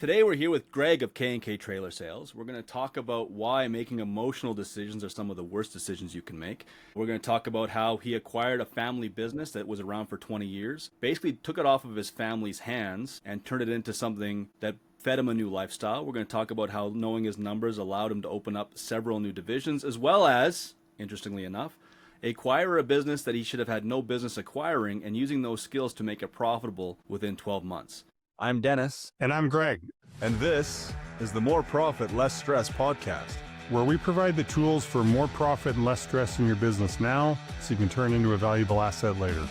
Today we're here with Greg of K&K Trailer Sales. We're going to talk about why making emotional decisions are some of the worst decisions you can make. We're going to talk about how he acquired a family business that was around for 20 years, basically took it off of his family's hands and turned it into something that fed him a new lifestyle. We're going to talk about how knowing his numbers allowed him to open up several new divisions, as well as, interestingly enough, acquire a business that he should have had no business acquiring and using those skills to make it profitable within 12 months. I'm Dennis. And I'm Greg. And this is the More Profit, Less Stress podcast, where we provide the tools for more profit and less stress in your business now so you can turn into a valuable asset later.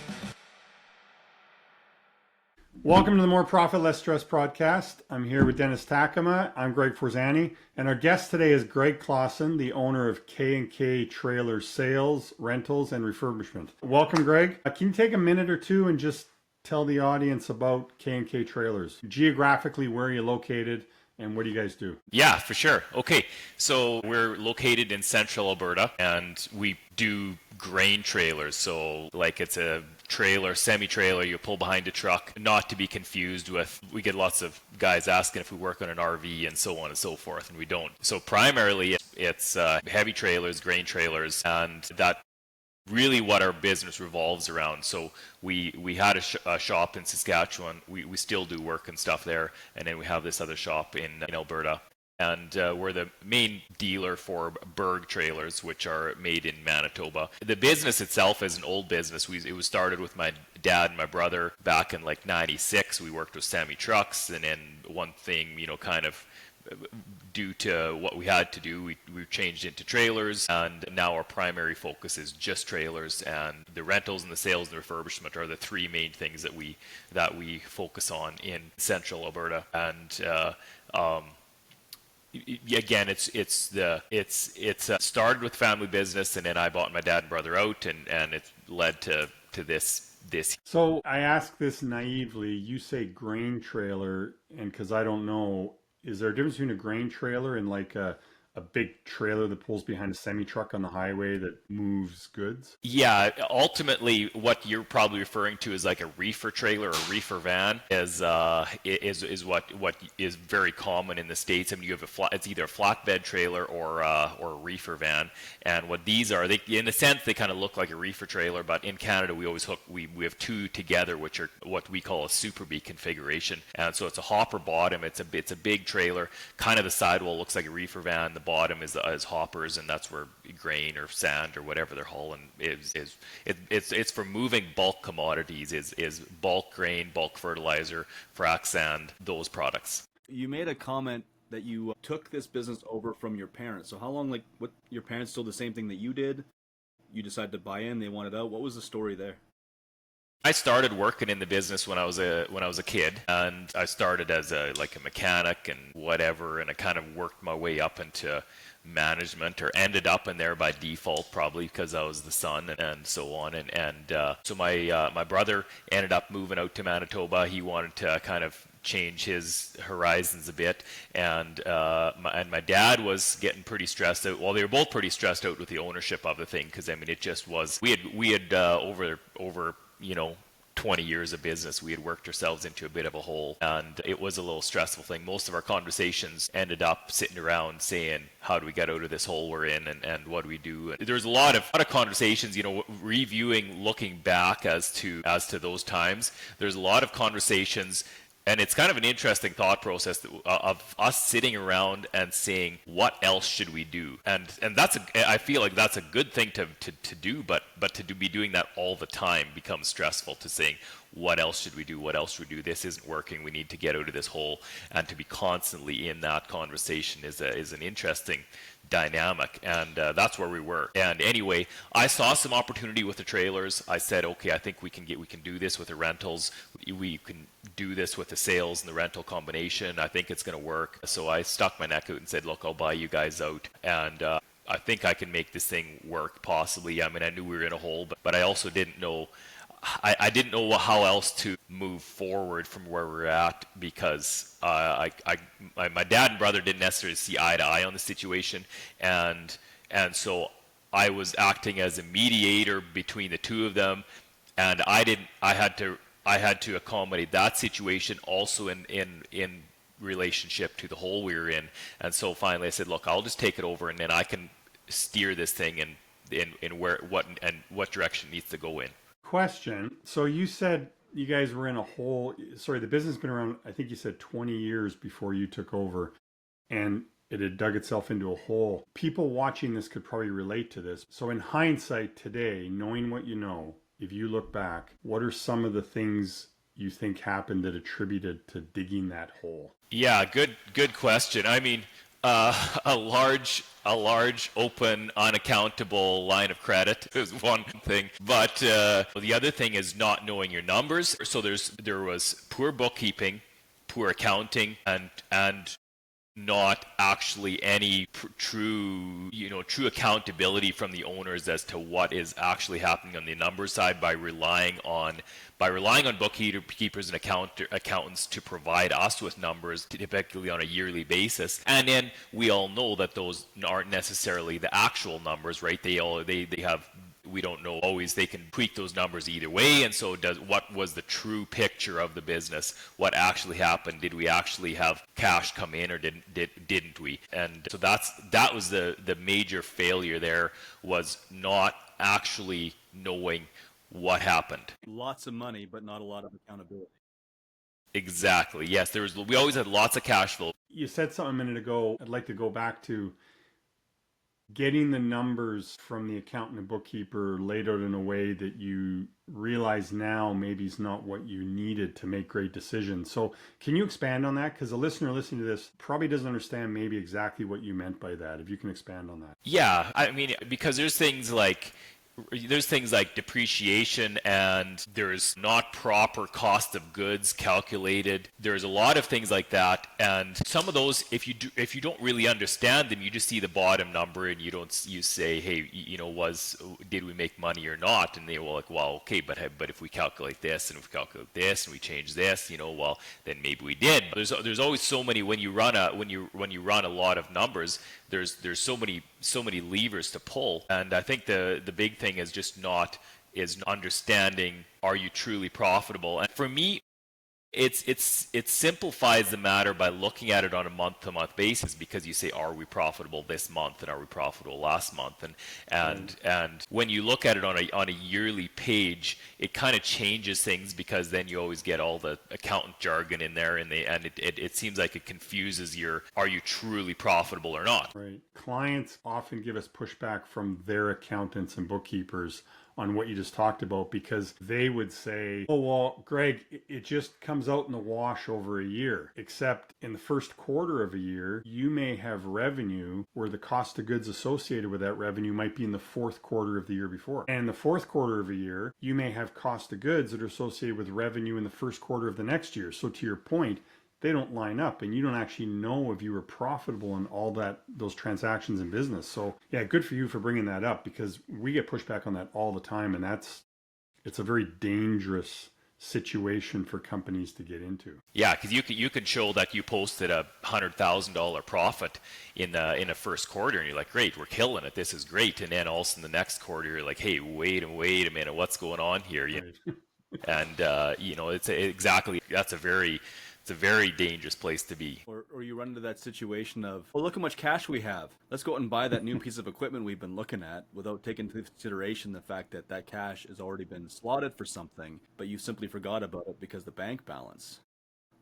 Welcome to the More Profit, Less Stress podcast. I'm here with Dennis Takema. I'm Greg Forzani. And our guest today is Greg Klassen, the owner of K&K Trailer Sales, Rentals, and Refurbishment. Welcome, Greg. Can you take a minute or two and just tell the audience about K&K Trailers? Geographically, where are you located and what do you guys do? Yeah, for sure. Okay, so we're located in central Alberta and we do grain trailers. So like it's a trailer, semi-trailer you pull behind a truck, not to be confused with, we get lots of guys asking if we work on an RV and so on and so forth, and we don't. So primarily it's heavy trailers, grain trailers, and that really what our business revolves around. So we had a shop in Saskatchewan. We still do work and stuff there. And then we have this other shop in Alberta. And we're the main dealer for Berg trailers, which are made in Manitoba. The business itself is an old business. It was started with my dad and my brother back in like 96. We worked with semi-trucks. And then one thing, kind of due to what we had to do, we changed into trailers, and now our primary focus is just trailers, and the rentals and the sales and the refurbishment are the three main things that we focus on in central Alberta. And again, it's started with family business, and then I bought my dad and brother out, and it led to this. So I ask this naively. You say grain trailer, and because I don't know, is there a difference between a grain trailer and like a big trailer that pulls behind a semi-truck on the highway that moves goods? Yeah, ultimately what you're probably referring to is like a reefer trailer or reefer van is what is very common in the States. I mean, you have it's either a flatbed trailer or a reefer van. And what these are, in a sense, they kind of look like a reefer trailer, but in Canada we always we have two together, which are what we call a Super B configuration. And so it's a hopper bottom, it's a big trailer, kind of the sidewall looks like a reefer van, the bottom is hoppers, and that's where grain or sand or whatever they're hauling it's for moving bulk commodities, is bulk grain, bulk fertilizer, frac sand, those products. You made a comment that you took this business over from your parents. So how long, what your parents still the same thing that you did? You decided to buy in, they wanted out. What was the story there? I started working in the business when I was a kid, and I started as a mechanic and whatever, and I kind of worked my way up into management, or ended up in there by default, probably because I was the son and so on. So my brother ended up moving out to Manitoba. He wanted to kind of change his horizons a bit, and my dad was getting pretty stressed out. Well, they were both pretty stressed out with the ownership of the thing, because I mean, it just was. We had over 20 years of business, we had worked ourselves into a bit of a hole, and it was a little stressful thing. Most of our conversations ended up sitting around saying, how do we get out of this hole we're in, and what do we do? And there's a lot of conversations, reviewing, looking back as to those times. There's a lot of conversations. And it's kind of an interesting thought process of us sitting around and saying, what else should we do? And I feel like that's a good thing to do, but to be doing that all the time becomes stressful, to saying, what else should we do? What else should we do? This isn't working. We need to get out of this hole. And to be constantly in that conversation is an interesting dynamic, and that's where we were. And anyway, I saw some opportunity with the trailers. I said, okay, I think we can do this with the rentals. We can do this with the sales and the rental combination. I think it's going to work. So I stuck my neck out and said, look, I'll buy you guys out, and I think I can make this thing work, possibly. I mean, I knew we were in a hole, but I also didn't know. I didn't know how else to move forward from where we're at, because my dad and brother didn't necessarily see eye to eye on the situation, and so I was acting as a mediator between the two of them, and I had to accommodate that situation also in relationship to the hole we were in. And so finally I said, look, I'll just take it over, and then I can steer this thing in what direction it needs to go in. Question. So you said you guys were in a hole. Sorry, the business has been around, I think you said 20 years before you took over, and it had dug itself into a hole. People watching this could probably relate to this. So in hindsight today, knowing what you know, if you look back, what are some of the things you think happened that attributed to digging that hole? Yeah, good question. I mean, a large, open, unaccountable line of credit is one thing, but the other thing is not knowing your numbers. So there was poor bookkeeping, poor accounting, and not actually any true accountability from the owners as to what is actually happening on the numbers side by relying on bookkeepers and accountants to provide us with numbers typically on a yearly basis. And then we all know that those aren't necessarily the actual numbers, right? They have, we don't know always, they can tweak those numbers either way. And so what was the true picture of the business? What actually happened? Did we actually have cash come in, or didn't we? And so that was the major failure there, was not actually knowing what happened. Lots of money, but not a lot of accountability. Exactly. Yes, we always had lots of cash flow. You said something a minute ago. I'd like to go back to getting the numbers from the accountant and bookkeeper laid out in a way that you realize now maybe is not what you needed to make great decisions. So can you expand on that? Because a listener listening to this probably doesn't understand maybe exactly what you meant by that. If you can expand on that. Yeah, I mean, because there's things like depreciation, and there's not proper cost of goods calculated. There's a lot of things like that, and some of those, if you don't really understand them, you just see the bottom number and you say, hey, did we make money or not? And they will like, well, okay, but if we calculate this and if we calculate this and we change this, well, then maybe we did. There's always so many when you run a lot of numbers. There's so many levers to pull, and I think the big thing is just is understanding, are you truly profitable? And for me, it simplifies the matter by looking at it on a month-to-month basis, because you say, are we profitable this month, and are we profitable last month? And when you look at it on a yearly page, it kind of changes things, because then you always get all the accountant jargon in there, and it seems like it confuses are you truly profitable or not? Right. Clients often give us pushback from their accountants and bookkeepers on what you just talked about, because they would say, oh, well, Greg, it just comes out in the wash over a year, except in the first quarter of a year, you may have revenue where the cost of goods associated with that revenue might be in the fourth quarter of the year before. And in the fourth quarter of a year, you may have cost of goods that are associated with revenue in the first quarter of the next year. So to your point, they don't line up, and you don't actually know if you were profitable in all those transactions in business. So yeah, good for you for bringing that up, because we get pushback on that all the time, and it's a very dangerous situation for companies to get into. Yeah, because you can show that you posted a $100,000 profit in a first quarter, and you're like, great, we're killing it, this is great, and then all of a sudden the next quarter you're like, hey, wait a minute, what's going on here? Right. And it's exactly, that's a very dangerous place to be. Or you run into that situation of, well, look how much cash we have. Let's go out and buy that new piece of equipment we've been looking at, without taking into consideration the fact that cash has already been slotted for something, but you simply forgot about it because the bank balance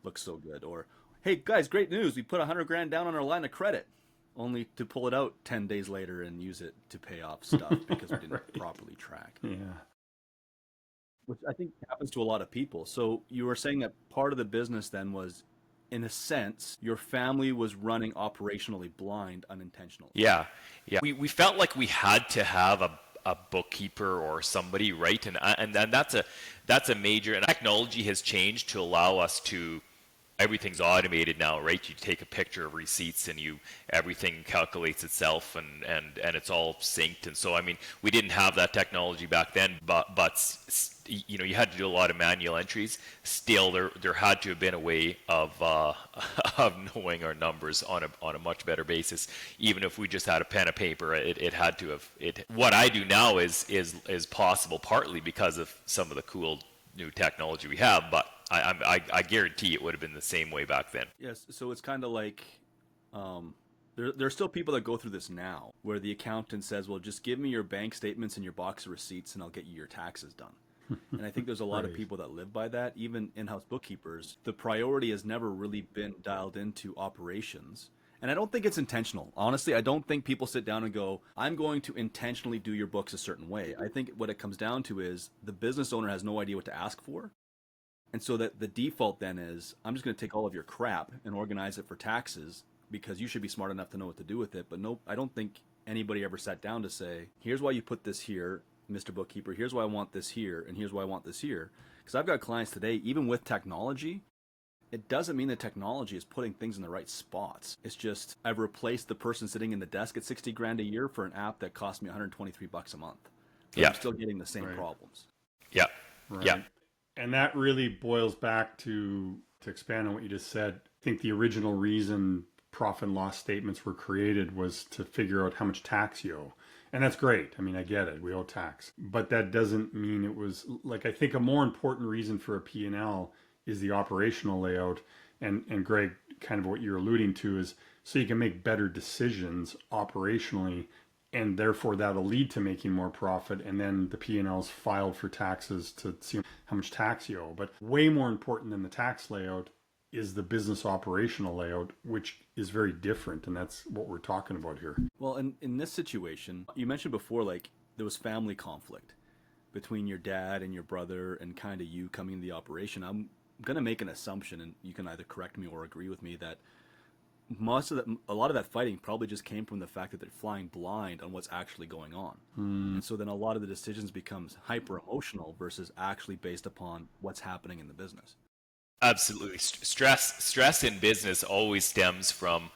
looks so good. Or, hey guys, great news, we put $100,000 down on our line of credit, only to pull it out 10 days later and use it to pay off stuff because we didn't Right. properly track. Yeah. Which I think happens to a lot of people. So you were saying that part of the business then was, in a sense, your family was running operationally blind unintentionally. Yeah. We felt like we had to have a bookkeeper or somebody, right? And that's a major. And technology has changed to allow us to. Everything's automated now, right? You take a picture of receipts and everything calculates itself, and it's all synced. And so, I mean, we didn't have that technology back then, but you had to do a lot of manual entries. Still, there had to have been a way of knowing our numbers on a much better basis. Even if we just had a pen and paper, it had to have. What I do now is possible partly because of some of the cool new technology we have, but I guarantee it would have been the same way back then. Yes, so it's kind of like there are still people that go through this now, where the accountant says, "Well, just give me your bank statements and your box of receipts, and I'll get you your taxes done." And I think there's a lot of Right. people that live by that. Even in-house bookkeepers, the priority has never really been dialed into operations. And I don't think it's intentional. Honestly, I don't think people sit down and go, "I'm going to intentionally do your books a certain way." I think what it comes down to is the business owner has no idea what to ask for. And so that the default then is, I'm just going to take all of your crap and organize it for taxes because you should be smart enough to know what to do with it. But no, I don't think anybody ever sat down to say, "Here's why you put this here, Mr. Bookkeeper. Here's why I want this here, and here's why I want this here." Because I've got clients today, even with technology, it doesn't mean that technology is putting things in the right spots. It's just I've replaced the person sitting in the desk at 60 grand a year for an app that cost me 123 bucks a month. So Yeah. I'm still getting the same Right. problems. Yeah. Right. Yeah. And that really boils back to expand on what you just said. I think the original reason profit and loss statements were created was to figure out how much tax you owe. And that's great. I mean, I get it. We owe tax. But that doesn't mean it was like, I think a more important reason for a P&L is the operational layout. And Greg, kind of what you're alluding to is so you can make better decisions operationally, and therefore that'll lead to making more profit, and then the P&L's filed for taxes to see how much tax you owe. But way more important than the tax layout is the business operational layout, which is very different, and that's what we're talking about here. Well, in this situation, you mentioned before, like there was family conflict between your dad and your brother and kind of you coming into the operation. I'm going to make an assumption, and you can either correct me or agree with me, that a lot of that fighting probably just came from the fact that they're flying blind on what's actually going on. And so then a lot of the decisions becomes hyper emotional versus actually based upon what's happening in the business. Absolutely. Stress in business always stems from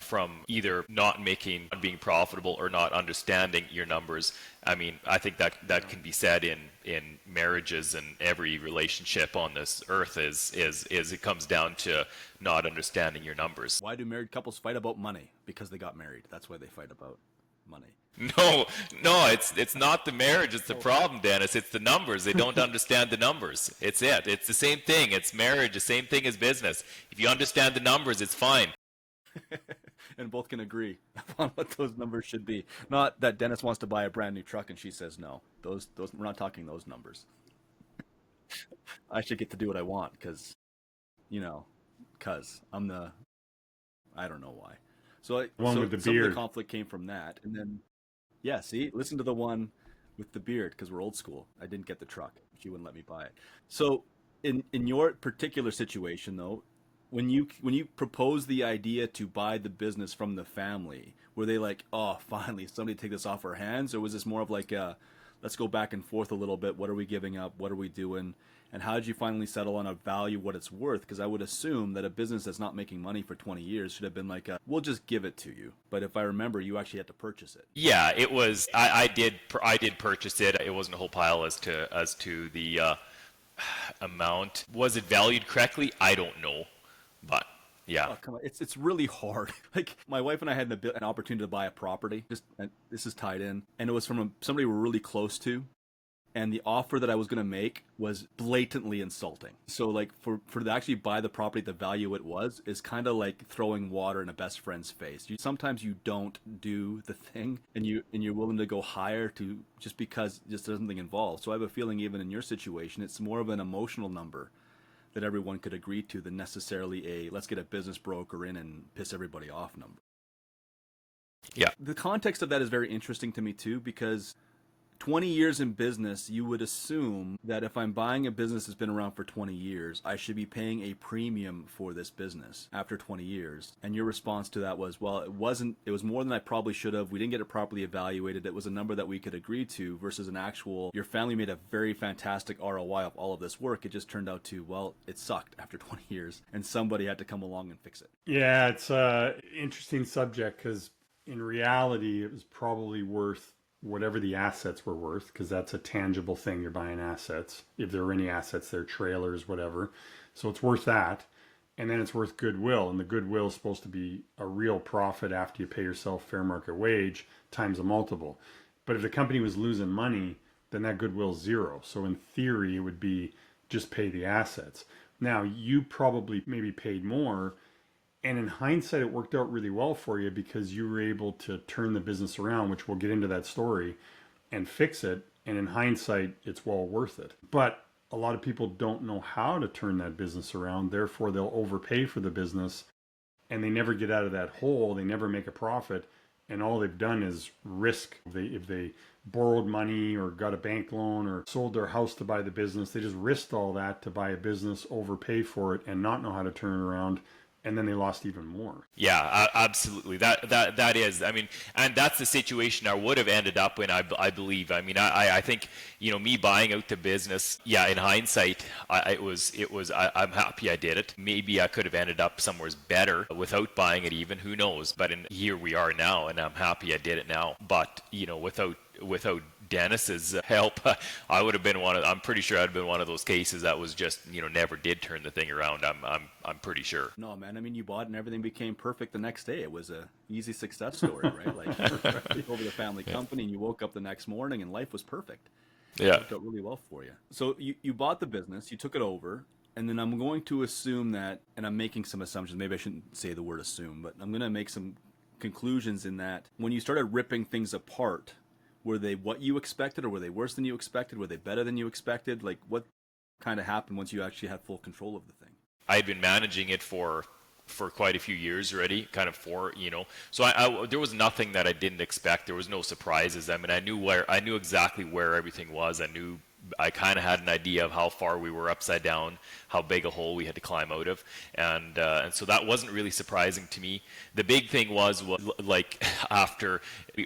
either not being profitable or not understanding your numbers. I mean, I think that can be said in marriages, and every relationship on this earth is it comes down to not understanding your numbers. Why do married couples fight about money? Because they got married. That's why they fight about money. No, it's not the marriage. It's the problem, Dennis. It's the numbers. They don't understand the numbers. It's it. It's the same thing. It's marriage. The same thing as business. If you understand the numbers, it's fine. And both can agree upon what those numbers should be. Not that Dennis wants to buy a brand new truck and she says no. Those we're not talking those numbers. I should get to do what I want because I'm the, I don't know why. So One with the some of beard. the conflict came from that, and then listen to the one with the beard because we're old school. I didn't get the truck; she wouldn't let me buy it. So in your particular situation, though, when you proposed the idea to buy the business from the family, were they like, "Oh, finally, somebody take this off our hands," or was this more of like let's go back and forth a little bit. What are we giving up? What are we doing? And how did you finally settle on a value, what it's worth? Because I would assume that a business that's not making money for 20 years should have been like, we'll just give it to you. But if I remember, you actually had to purchase it. Yeah, it was. I did purchase it. It wasn't a whole pile as to the amount. Was it valued correctly? I don't know, but yeah. Oh, come on. It's really hard. Like my wife and I had an opportunity to buy a property. This is tied in, and it was from somebody we're really close to. And the offer that I was going to make was blatantly insulting. So like for to actually buy the property at the value it was is kind of like throwing water in a best friend's face. Sometimes you don't do the thing and you're willing to go higher to just because just there's something involved. So I have a feeling even in your situation, it's more of an emotional number that everyone could agree to than necessarily a let's get a business broker in and piss everybody off number. Yeah. The context of that is very interesting to me too, because 20 years in business, you would assume that if I'm buying a business that's been around for 20 years, I should be paying a premium for this business after 20 years. And your response to that was, well, it wasn't, it was more than I probably should have. We didn't get it properly evaluated. It was a number that we could agree to versus an actual, your family made a very fantastic ROI of all of this work. It just turned out to, well, it sucked after 20 years and somebody had to come along and fix it. Yeah, it's an interesting subject because in reality, it was probably worth whatever the assets were worth, because that's a tangible thing. You're buying assets. If there are any assets, they're trailers, whatever. So it's worth that. And then it's worth goodwill. And the goodwill is supposed to be a real profit after you pay yourself fair market wage times a multiple. But if the company was losing money, then that goodwill is zero. So in theory, it would be just pay the assets. Now, you probably maybe paid more. And in hindsight, it worked out really well for you because you were able to turn the business around, which we'll get into that story, and fix it. And in hindsight, it's well worth it. But a lot of people don't know how to turn that business around. Therefore, they'll overpay for the business and they never get out of that hole. They never make a profit. And all they've done is risk. If they borrowed money or got a bank loan or sold their house to buy the business, they just risked all that to buy a business, overpay for it, and not know how to turn it around. And then they lost even more. Yeah, absolutely. That is. I mean, and that's the situation I would have ended up in. I believe. I mean, I think me buying out the business. Yeah, in hindsight, I'm happy I did it. Maybe I could have ended up somewhere better without buying it. Even who knows? But here we are now, and I'm happy I did it now. But without Dennis's help, I would have been I'm pretty sure I'd have been one of those cases that was just never did turn the thing around. I'm pretty sure. No, man. I mean, you bought it and everything became perfect the next day. It was a easy success story, right? Like you over the family company, and you woke up the next morning and life was perfect. Yeah, it worked out really well for you. So you bought the business, you took it over, and then I'm going to assume that, and I'm making some assumptions. Maybe I shouldn't say the word assume, but I'm going to make some conclusions in that when you started ripping things apart. Were they what you expected, or were they worse than you expected? Were they better than you expected? Like, what kind of happened once you actually had full control of the thing? I had been managing it for quite a few years already, So there was nothing that I didn't expect. There was no surprises. I mean, I knew exactly where everything was. I kind of had an idea of how far we were upside down, how big a hole we had to climb out of, and so that wasn't really surprising to me. The big thing was like after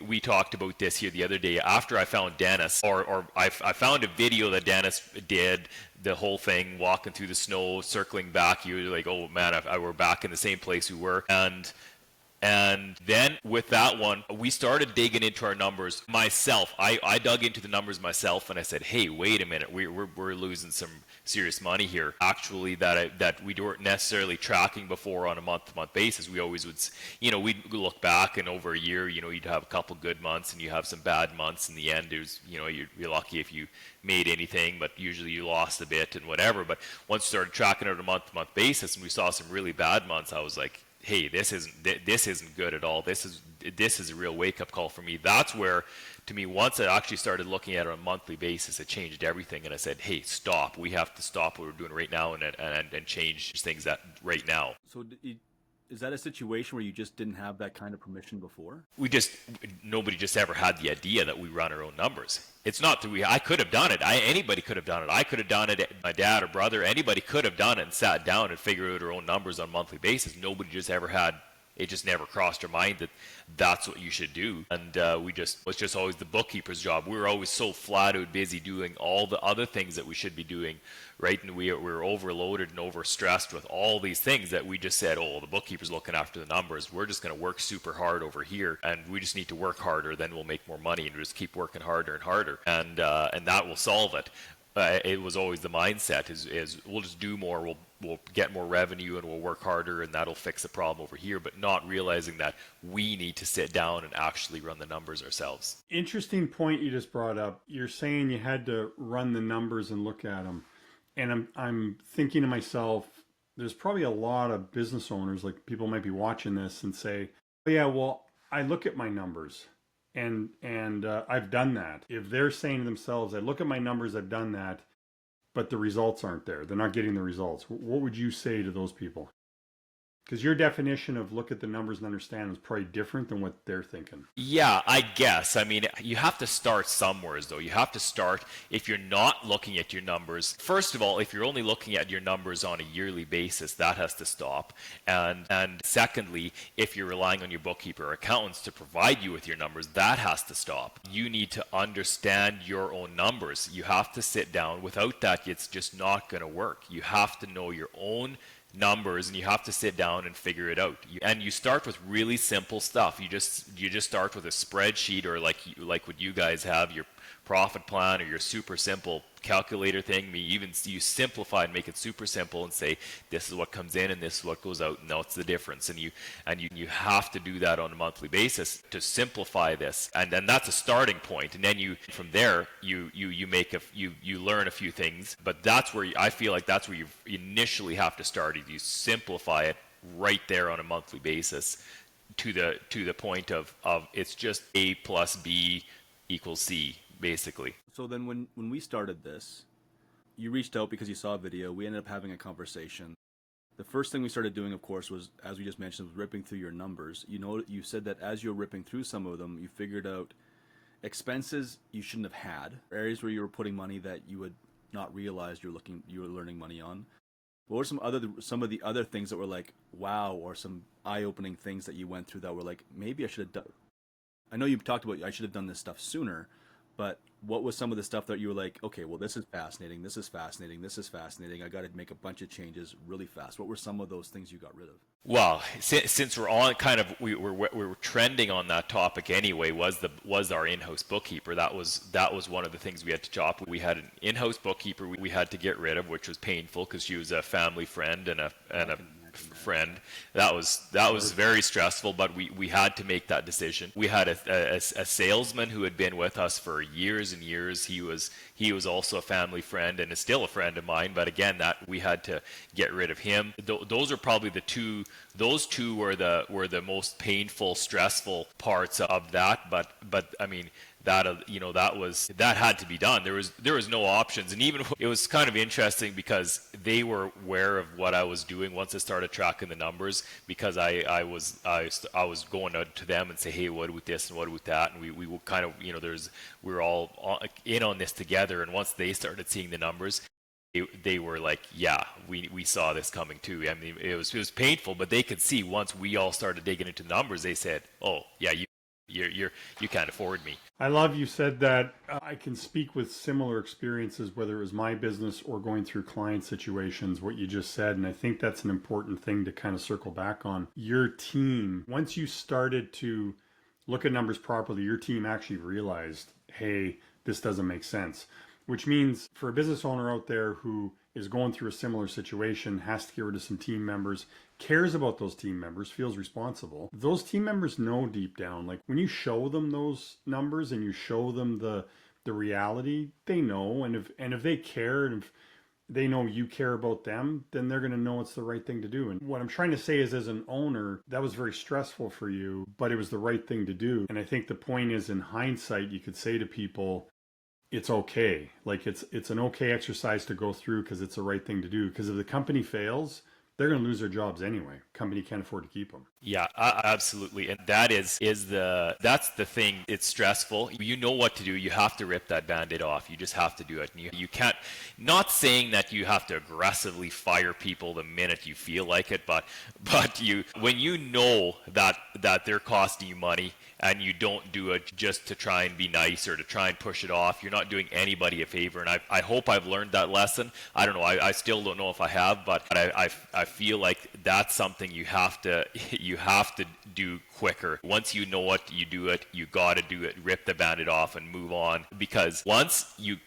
we talked about this here the other day, after I found Dennis, or I found a video that Dennis did, the whole thing, walking through the snow, circling back. You were like, oh man, we're back in the same place we were, and then with that one, we started digging into our numbers myself. I dug into the numbers myself, and I said, hey, wait a minute, we're losing some serious money here. Actually, that we weren't necessarily tracking before on a month-to-month basis. We always would, we'd look back, and over a year, you'd have a couple good months, and you have some bad months. In the end, it was, you're lucky if you made anything, but usually you lost a bit and whatever. But once you started tracking it on a month-to-month basis, and we saw some really bad months, I was like, hey, this isn't good at all. This is a real wake-up call for me. That's where, to me, once I actually started looking at it on a monthly basis, it changed everything. And I said, hey, stop. We have to stop what we're doing right now and change things right now. So is that a situation where you just didn't have that kind of permission before? Nobody just ever had the idea that we run our own numbers. It's not that I could have done it. Anybody could have done it. I could have done it. My dad or brother, anybody could have done it and sat down and figured out our own numbers on a monthly basis. Nobody just ever had. It just never crossed our mind that that's what you should do. And it was just always the bookkeeper's job. We were always so flat out busy doing all the other things that we should be doing, right? And we were overloaded and overstressed with all these things that we just said, oh, the bookkeeper's looking after the numbers. We're just going to work super hard over here, and we just need to work harder. Then we'll make more money, and we'll just keep working harder and harder, and that will solve it. It was always the mindset is we'll just do more, we'll get more revenue, and we'll work harder, and that'll fix the problem over here, but not realizing that we need to sit down and actually run the numbers ourselves. Interesting point you just brought up. You're saying you had to run the numbers and look at them. And I'm thinking to myself, there's probably a lot of business owners, like people might be watching this and say, oh, yeah, well, I look at my numbers. And I've done that. If they're saying to themselves, I look at my numbers, I've done that, but the results aren't there. They're not getting the results. What would you say to those people? Because your definition of look at the numbers and understand is probably different than what they're thinking. Yeah, I guess. I mean, you have to start somewhere, though. You have to start, if you're not looking at your numbers, first of all, if you're only looking at your numbers on a yearly basis, that has to stop. And secondly, if you're relying on your bookkeeper or accountants to provide you with your numbers, that has to stop. You need to understand your own numbers. You have to sit down. Without that, it's just not going to work. You have to know your own numbers, and you have to sit down and figure it out. And you start with really simple stuff. You just start with a spreadsheet, or like what you guys have, your profit plan or your super simple calculator thing. Even you simplify and make it super simple and say this is what comes in and this is what goes out, and that's the difference. And you have to do that on a monthly basis to simplify this, and then that's a starting point. And then you from there you learn a few things, but that's where I feel like that's where you initially have to start. You simplify it right there on a monthly basis to the point of it's just A plus B equals C, basically. So then when we started this, you reached out because you saw a video. We ended up having a conversation. The first thing we started doing, of course, was, as we just mentioned, was ripping through your numbers. You said that as you're ripping through some of them, you figured out expenses you shouldn't have had, areas where you were putting money that you would not realize you were learning money on. What were some of the other things that were like, wow, or some eye-opening things that you went through that were like, maybe I should have done? I know you talked about I should have done this stuff sooner, but what was some of the stuff that you were like, okay, well, this is fascinating, this is fascinating, this is fascinating, I got to make a bunch of changes really fast? What were some of those things you got rid of? Well, since we're on kind of we were trending on that topic anyway, was our in-house bookkeeper. That was one of the things we had to chop. We had an in-house bookkeeper we had to get rid of, which was painful because she was a family friend and a friend. That was very stressful, but we had to make that decision. We had a salesman who had been with us for years and years. He was also a family friend and is still a friend of mine, but again, that we had to get rid of him. Those are probably those two were the most painful, stressful parts of that, but I mean, that that had to be done. There was no options, and even it was kind of interesting because they were aware of what I was doing once I started tracking the numbers, because I was going to them and say, hey, what with this and what with that, and we kind of we were all in on this together, and once they started seeing the numbers, they were like, yeah, we saw this coming too. I mean, it was painful, but they could see once we all started digging into the numbers, they said, oh yeah, you can't afford me. I love you said that. I can speak with similar experiences, whether it was my business or going through client situations, what you just said. And I think that's an important thing to kind of circle back on. Your team, once you started to look at numbers properly, your team actually realized, hey, this doesn't make sense. Which means for a business owner out there who is going through a similar situation, has to get rid of some team members, cares about those team members, feels responsible. Those team members know deep down, like when you show them those numbers and you show them the reality, they know. And if they care, and if they know you care about them, then they're going to know it's the right thing to do. And what I'm trying to say is, as an owner, that was very stressful for you, but it was the right thing to do. And I think the point is, in hindsight, you could say to people, it's okay. Like it's an okay exercise to go through because it's the right thing to do. Because if the company fails, they're going to lose their jobs anyway. Company can't afford to keep them. Yeah, absolutely. And that's the thing. It's stressful. You know what to do. You have to rip that Band-Aid off. You just have to do it. And you can't, not saying that you have to aggressively fire people the minute you feel like it, but when you know that they're costing you money and you don't do it just to try and be nice or to try and push it off, you're not doing anybody a favor. And I hope I've learned that lesson. I don't know. I still don't know if I have, but I feel like that's something you have to do quicker. Once you know it, you do it. You got to do it. Rip the Band-Aid off and move on. Because once you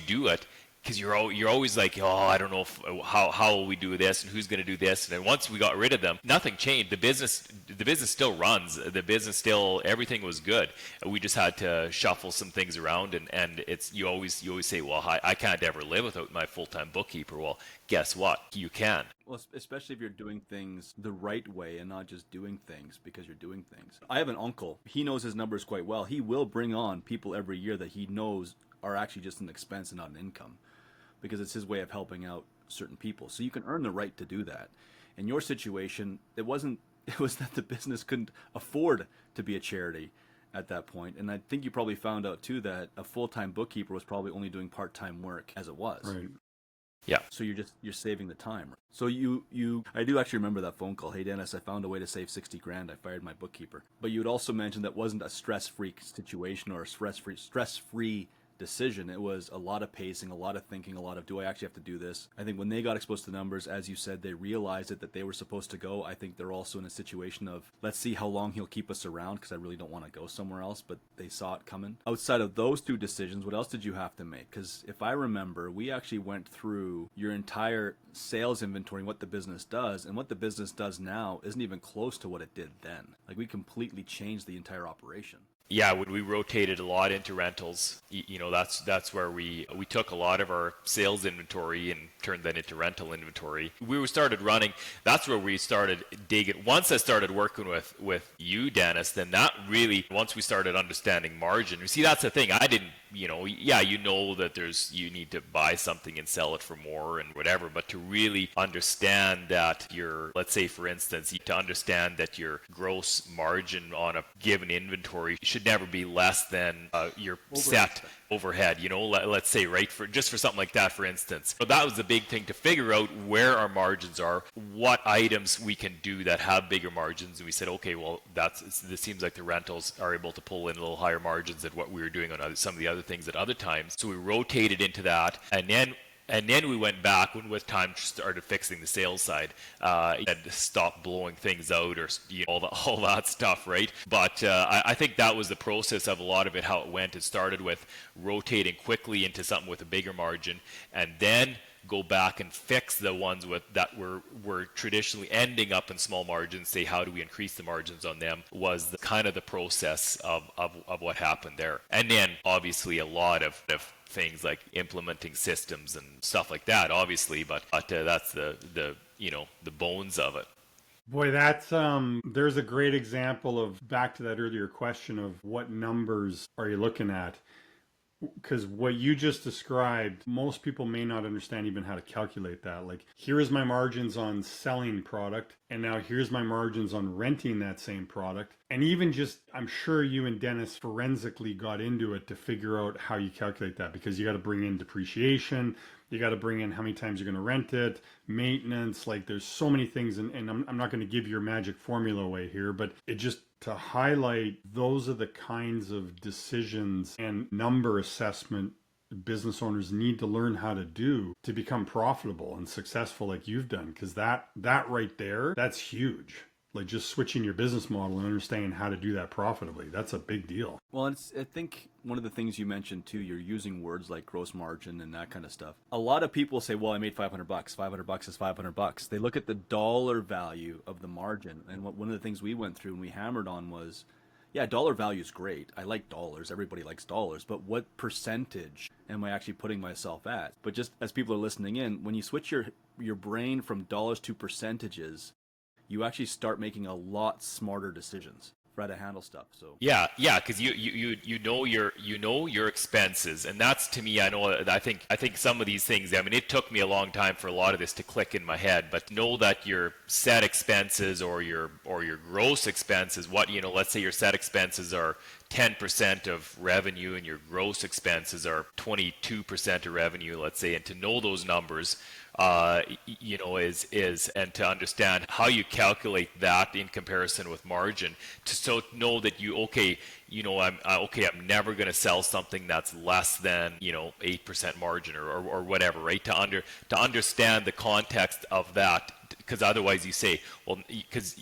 do it, because you're always like, oh, I don't know how will we do this and who's going to do this. And then once we got rid of them, nothing changed. The business still runs. The business still, everything was good. We just had to shuffle some things around, and it's you always say, well, I can't ever live without my full-time bookkeeper. Well, guess what? You can. Well, especially if you're doing things the right way and not just doing things because you're doing things. I have an uncle. He knows his numbers quite well. He will bring on people every year that he knows are actually just an expense and not an income, because it's his way of helping out certain people. So you can earn the right to do that. In your situation, it was that the business couldn't afford to be a charity at that point. And I think you probably found out too that a full-time bookkeeper was probably only doing part-time work as it was. Right. Yeah. So you're saving the time. So I do actually remember that phone call. Hey Dennis, I found a way to save 60 grand. I fired my bookkeeper. But you had also mentioned that wasn't a stress-free situation or a stress-free decision. It was a lot of pacing, a lot of thinking, a lot of, do I actually have to do this? I think when they got exposed to the numbers, as you said, they realized it, that they were supposed to go. I think they're also in a situation of, let's see how long he'll keep us around, because I really don't want to go somewhere else, but they saw it coming. Outside of those two decisions, what else did you have to make? Because if I remember, we actually went through your entire sales inventory and what the business does, and what the business does now isn't even close to what it did then. Like, we completely changed the entire operation. Yeah, when we rotated a lot into rentals, that's where we took a lot of our sales inventory and turned that into rental inventory. We started running. That's where we started digging. Once I started working with you, Dennis, then that really, once we started understanding margin. You see, that's the thing. I didn't, that you need to buy something and sell it for more and whatever, but to really understand that let's say for instance, to understand that your gross margin on a given inventory should never be less than your set overhead, let's say, right, for something like that, for instance. So that was the big thing, to figure out where our margins are, what items we can do that have bigger margins. And we said, okay, well, this seems like the rentals are able to pull in a little higher margins than what we were doing on some of the other things at other times. So we rotated into that, and then we went back when with time started fixing the sales side, and stop blowing things out, or all that stuff, right? But I think that was the process of a lot of it, how it went. It started with rotating quickly into something with a bigger margin, and then go back and fix the ones that were traditionally ending up in small margins. Say, how do we increase the margins on them? Was the kind of the process of what happened there. And then obviously a lot of things like implementing systems and stuff like that, obviously, but that's the bones of it. Boy, that's there's a great example of, back to that earlier question of what numbers are you looking at? Because what you just described, most people may not understand even how to calculate that. Like, here is my margins on selling product, and now here's my margins on renting that same product. And even just, I'm sure you and Dennis forensically got into it to figure out how you calculate that, because you got to bring in depreciation, you got to bring in how many times you're going to rent it, maintenance, like there's so many things. And I'm not going to give your magic formula away here, but it just, to highlight, those are the kinds of decisions and number assessment business owners need to learn how to do to become profitable and successful, like you've done. Because that right there, that's huge. Like, just switching your business model and understanding how to do that profitably, that's a big deal. Well, I think one of the things you mentioned too, you're using words like gross margin and that kind of stuff. A lot of people say, well, I made $500. $500 is $500. They look at the dollar value of the margin. And one of the things we went through and we hammered on was, yeah, dollar value is great. I like dollars. Everybody likes dollars. But what percentage am I actually putting myself at? But just as people are listening in, when you switch your brain from dollars to percentages, you actually start making a lot smarter decisions for how to handle stuff. So yeah, because you know your expenses, and that's, to me, I think some of these things, I mean, it took me a long time for a lot of this to click in my head, but know that your set expenses or your gross expenses, let's say your set expenses are 10% of revenue and your gross expenses are 22% of revenue, let's say, and to know those numbers, is and to understand how you calculate that in comparison with margin, to know that I'm never going to sell something that's less than 8% margin or whatever, right? To understand the context of that, because otherwise you say, well, because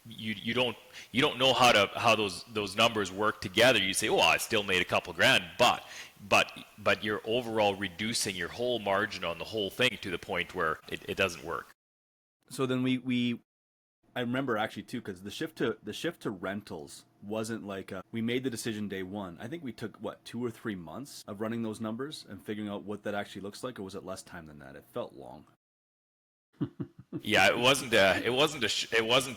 you don't know how those numbers work together. You say, oh, I still made a couple grand, but you're overall reducing your whole margin on the whole thing to the point where it doesn't work. So then I remember actually too, because the shift to rentals wasn't like we made the decision day one. I think we took 2 or 3 months of running those numbers and figuring out what that actually looks like, or was it less time than that? It felt long. Yeah, it wasn't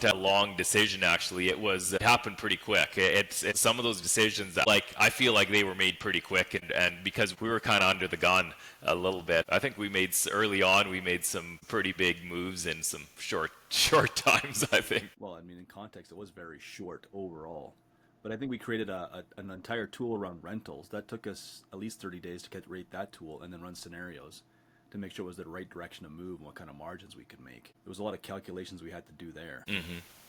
a long decision, actually. It happened pretty quick. It's some of those decisions that, like, I feel like they were made pretty quick, and because we were kind of under the gun a little bit. I think early on we made some pretty big moves in some short times, I think. Well, I mean, in context, it was very short overall. But I think we created an entire tool around rentals. That took us at least 30 days to rate that tool and then run scenarios to make sure it was the right direction to move and what kind of margins we could make. There was a lot of calculations we had to do there.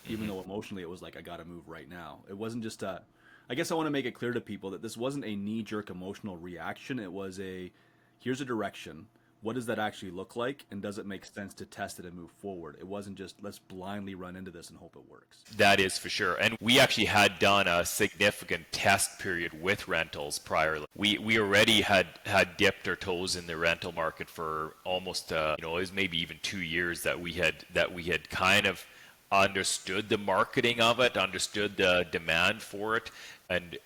Even though emotionally it was like, I got to move right now. It wasn't just I guess I want to make it clear to people that this wasn't a knee-jerk emotional reaction. It was here's a direction. What does that actually look like? And does it make sense to test it and move forward? It wasn't just, let's blindly run into this and hope it works. That is for sure. And we actually had done a significant test period with rentals prior. We already had dipped our toes in the rental market for almost, it was maybe even 2 years that we had kind of understood the marketing of it, understood the demand for it, and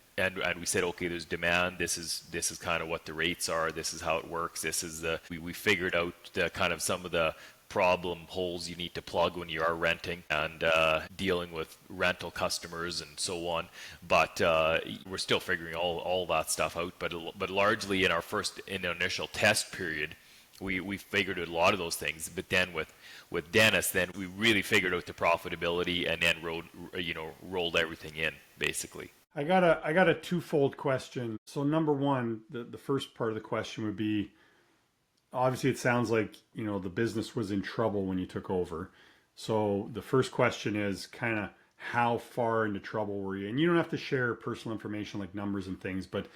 we said, okay, there's demand. This is kind of what the rates are. This is how it works. This is we figured out the kind of some of the problem holes you need to plug when you are renting and dealing with rental customers and so on. But we're still figuring all that stuff out. But largely in our initial test period, we figured out a lot of those things. But then with Dennis, then we really figured out the profitability and then rolled everything in basically. I got a twofold question. So number one, the first part of the question would be, obviously it sounds like, the business was in trouble when you took over. So the first question is kind of how far into trouble were you? And you don't have to share personal information like numbers and things, but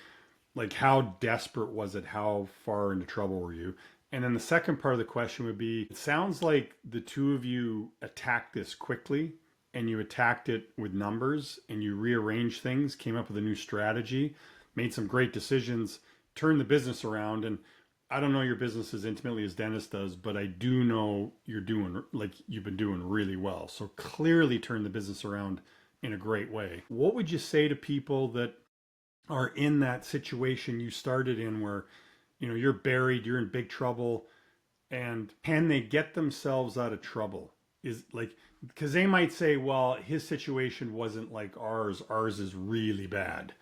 like how desperate was it? How far into trouble were you? And then the second part of the question would be, it sounds like the two of you attacked this quickly and you attacked it with numbers and you rearranged things, came up with a new strategy, made some great decisions, turned the business around. And I don't know your business as intimately as Dennis does, but I do know you've been doing really well. So clearly turned the business around in a great way. What would you say to people that are in that situation you started in where, you're buried, you're in big trouble, and can they get themselves out of trouble? Because they might say, well, his situation wasn't like ours is really bad.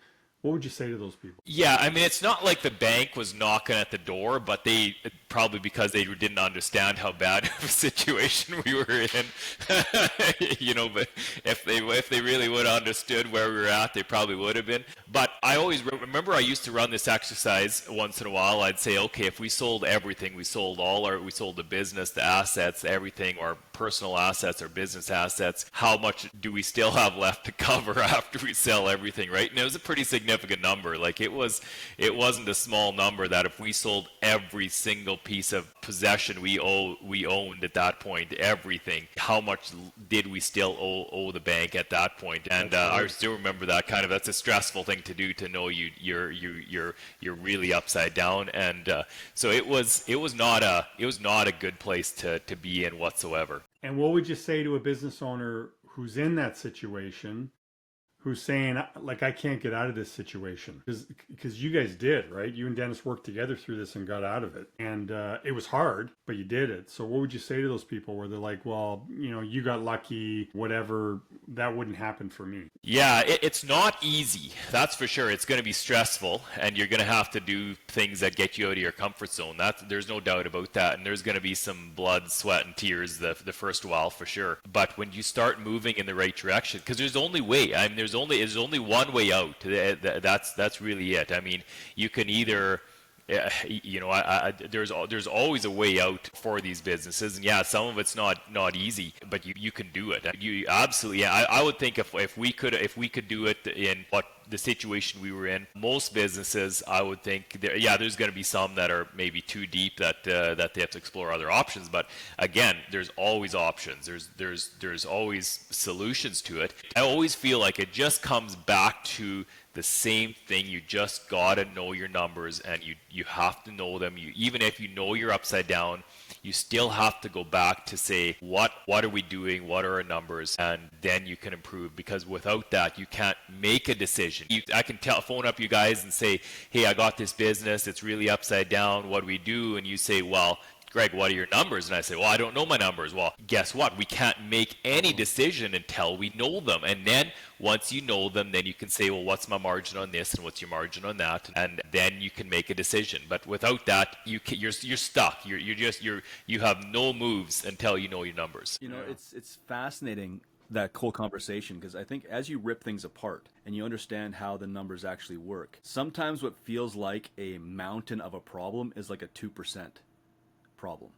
What would you say to those people? Yeah, I mean, it's not like the bank was knocking at the door, but they probably because they didn't understand how bad of a situation we were in. But if they really would have understood where we were at, they probably would have been. But I always remember I used to run this exercise once in a while. I'd say, okay, if we sold everything, we sold the business, the assets, everything, our personal assets, our business assets, how much do we still have left to cover after we sell everything, right? And it was a pretty significant number. Like it wasn't a small number that if we sold every single piece of possession we owned at that point, everything, how much did we still owe the bank at that point? And I still remember that that's a stressful thing to do, to know you're really upside down. And so it was not a good place to be in whatsoever. And what would you say to a business owner who's in that situation, who's saying, like, I can't get out of this situation? Because you guys did, right? You and Dennis worked together through this and got out of it. And it was hard, but you did it. So what would you say to those people where they're like, well, you got lucky, whatever, that wouldn't happen for me? Yeah, it's not easy. That's for sure. It's going to be stressful, and you're going to have to do things that get you out of your comfort zone. There's no doubt about that. And there's going to be some blood, sweat, and tears the first while, for sure. But when you start moving in the right direction, because there's only way. I mean, there's only one way out. That's really it. I mean, you can either, there's always a way out for these businesses, and yeah, some of it's not easy, but you can do it. You absolutely. Yeah, I would think if we could do it in what the situation we were in, most businesses, I would think there's going to be some that are maybe too deep that they have to explore other options. But again, there's always options. There's always solutions to it. I always feel like it just comes back to the same thing. You just gotta know your numbers, and you have to know them. Even if you know you're upside down, you still have to go back to say, what are we doing? What are our numbers? And then you can improve, because without that, you can't make a decision. I can phone up you guys and say, hey, I got this business. It's really upside down. What do we do? And you say, well, Greg, what are your numbers? And I say, well, I don't know my numbers. Well, guess what? We can't make any decision until we know them. And then once you know them, then you can say, well, what's my margin on this and what's your margin on that? And then you can make a decision. But without that, you're stuck. You have no moves until you know your numbers. It's fascinating, that whole conversation, because I think as you rip things apart and you understand how the numbers actually work, sometimes what feels like a mountain of a problem is like a 2% problem.